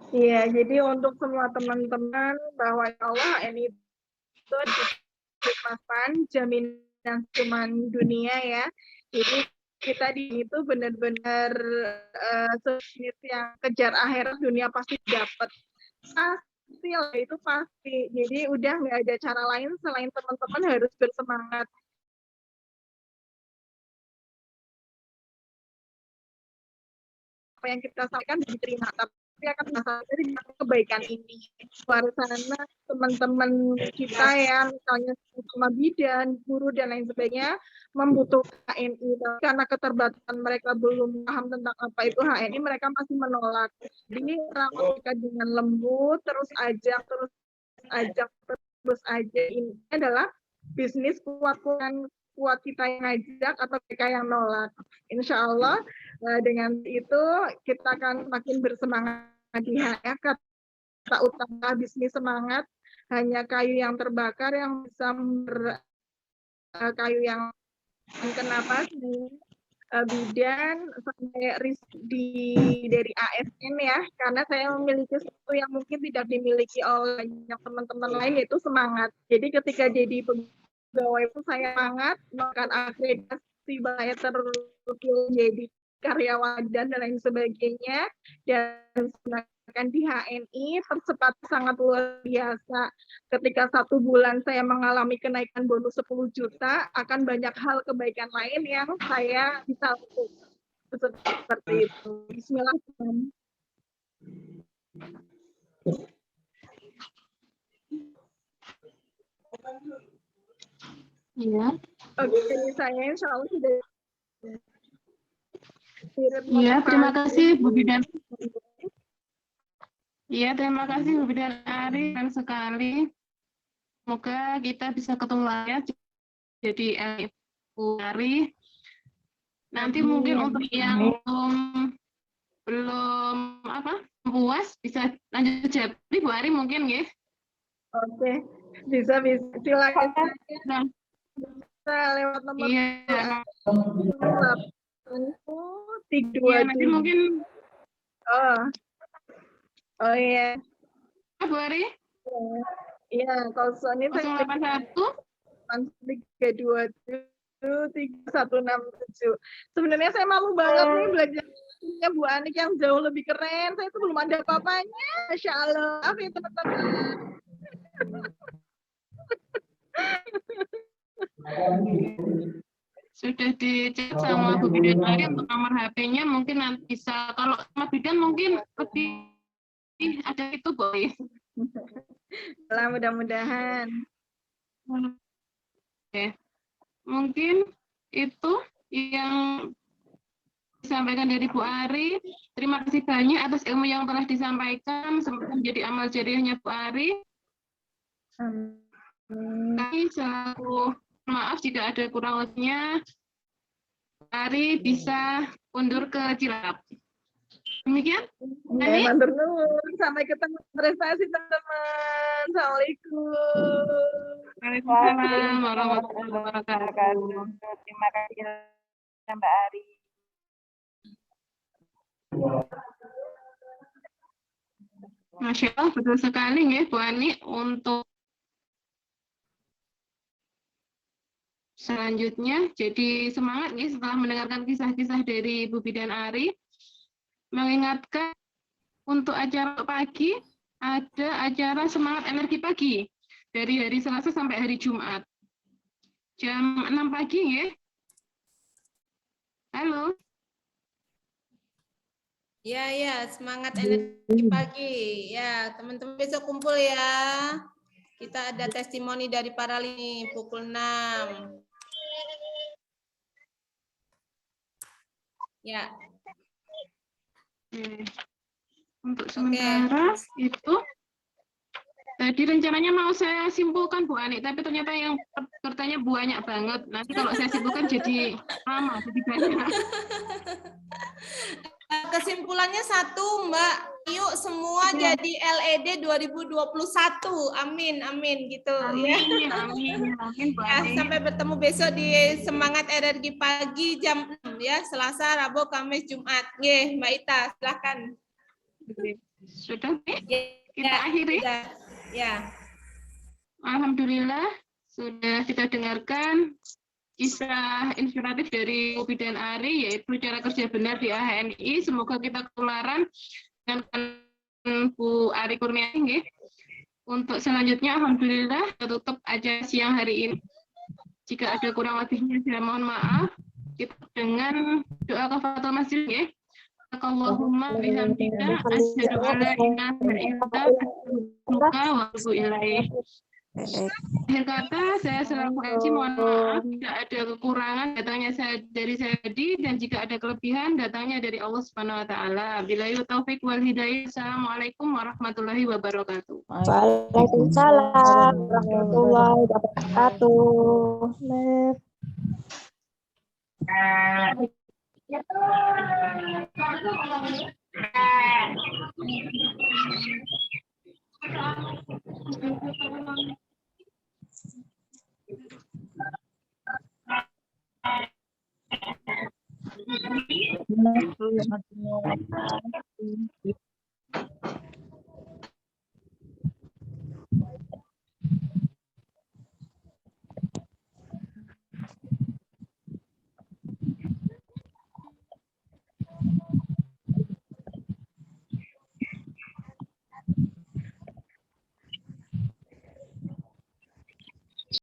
Iya, jadi untuk semua teman-teman bahwa ya Allah ini itu dikasihkan jaminan cuman dunia ya. Jadi kita di itu benar-benar sejenis yang kejar akhirat, dunia pasti dapat. Pasti lah, itu pasti. Jadi udah nggak ada cara lain selain teman-teman harus bersemangat. Apa yang kita sampaikan diterima, tapi akan masalahnya di kebaikan ini. Luar sana teman-teman kita ya, misalnya sama bidan, guru dan lain sebagainya membutuhkan HNI, karena keterbatasan mereka belum paham tentang apa itu HNI, mereka masih menolak. Jadi rawat mereka dengan lembut, terus ajak ini adalah bisnis kuat kita yang ngajak atau mereka yang nolak. Insya Allah dengan itu kita akan makin bersemangat di HNI. Kata utama bisnis semangat, hanya kayu yang terbakar yang bisa kayu yang kenapa bidan sampai dari ASN ya, karena saya memiliki sesuatu yang mungkin tidak dimiliki oleh banyak teman-teman lain, yaitu semangat. Jadi ketika jadi pegawai itu saya semangat, melakukan akreditasi, saya terpilih jadi karyawan dan lain sebagainya, dan akan di HNI tercepat sangat luar biasa. Ketika 1 bulan saya mengalami kenaikan bonus 10 juta, akan banyak hal kebaikan lain yang saya bisa lakukan. Seperti itu. Bismillahirrahmanirrahim. Iya. Oke, saya insya Allah sudah. Iya, terima kasih Bu Bidan. Iya, terima kasih Bu Bidan Ari, dan sekali. Semoga kita bisa ketemu lagi jadi Bu Ari. Nanti mungkin untuk yang belum puas bisa lanjut jawab di Bu Ari mungkin ya. Oke, bisa silakan. Nah, Bisa lewat nomor iya. 327. Iya, nanti mungkin. Oh iya. Bu Ari? Iya, kalau soalnya 081 327 Sebenarnya saya malu banget nih belajarnya Bu Anik yang jauh lebih keren. Saya itu belum ada apa-apanya. Masya Allah. Maaf ya teman-teman. Sudah dicek sama Bu Bidan Ari untuk nomor HP-nya, mungkin nanti bisa, kalau sama Bidan mungkin lebih ada itu boleh. mudah-mudahan. Oke. Mungkin itu yang disampaikan dari Bu Ari. Terima kasih banyak atas ilmu yang telah disampaikan. Semoga menjadi amal jariahnya Bu Ari. Kami selaku maaf jika ada kurang lebihnya. Bu Ari bisa undur ke Cilacap. Demikian. Ya, matur nuwun. Sampai ketemu prestasi teman-teman. Assalamualaikum. Waalaikumsalam warahmatullahi wabarakatuh. Terima kasih Mbak Ari. Masya Allah, betul sekali ya Bu Ani. Untuk selanjutnya, jadi semangat ya setelah mendengarkan kisah-kisah dari Bu Bidan Ari. Mengingatkan untuk acara pagi, ada acara semangat energi pagi dari hari Selasa sampai hari Jumat. Jam 6 pagi ya. Halo. Ya, semangat energi pagi. Ya, teman-teman besok kumpul ya. Kita ada testimoni dari para lini pukul 6. Ya. Untuk sementara itu tadi rencananya mau saya simpulkan Bu Ani, tapi ternyata yang bertanya banyak banget. Nanti kalau saya simpulkan jadi lama, jadi banyak. Kesimpulannya satu, Mbak. Yuk semua jadi LED 2021. Amin, amin gitu ya. Amin, Bu Ani. Sampai bertemu besok di Semangat Energi Pagi jam 6 ya, Selasa, Rabu, Kamis, Jumat. Nggih, Mbak Ita, silakan. Sudah, kita Ya, akhiri. Ya. Alhamdulillah sudah kita dengarkan kisah inspiratif dari Bu Bidan Ari, yaitu cara kerja benar di AHNI. Semoga kita ketularan dengan Bu Ari Kurniasih. Untuk selanjutnya, alhamdulillah kita tutup aja siang hari ini. Jika ada kurang lebihnya, saya mohon maaf. Kita dengan doa kafaratul masjid ya. Allahumma bihamdika asyhadu an la ilaha illa anta astaghfiruka wa atubu ilaik. Akhir kata, saya selaku MC mohon maaf jika ada kekurangan datangnya dari saya tadi, dan jika ada kelebihan datangnya dari Allah Subhanahu wa taala. Billahi taufik wal hidayah. Assalamualaikum warahmatullahi wabarakatuh. Waalaikumsalam warahmatullahi wabarakatuh.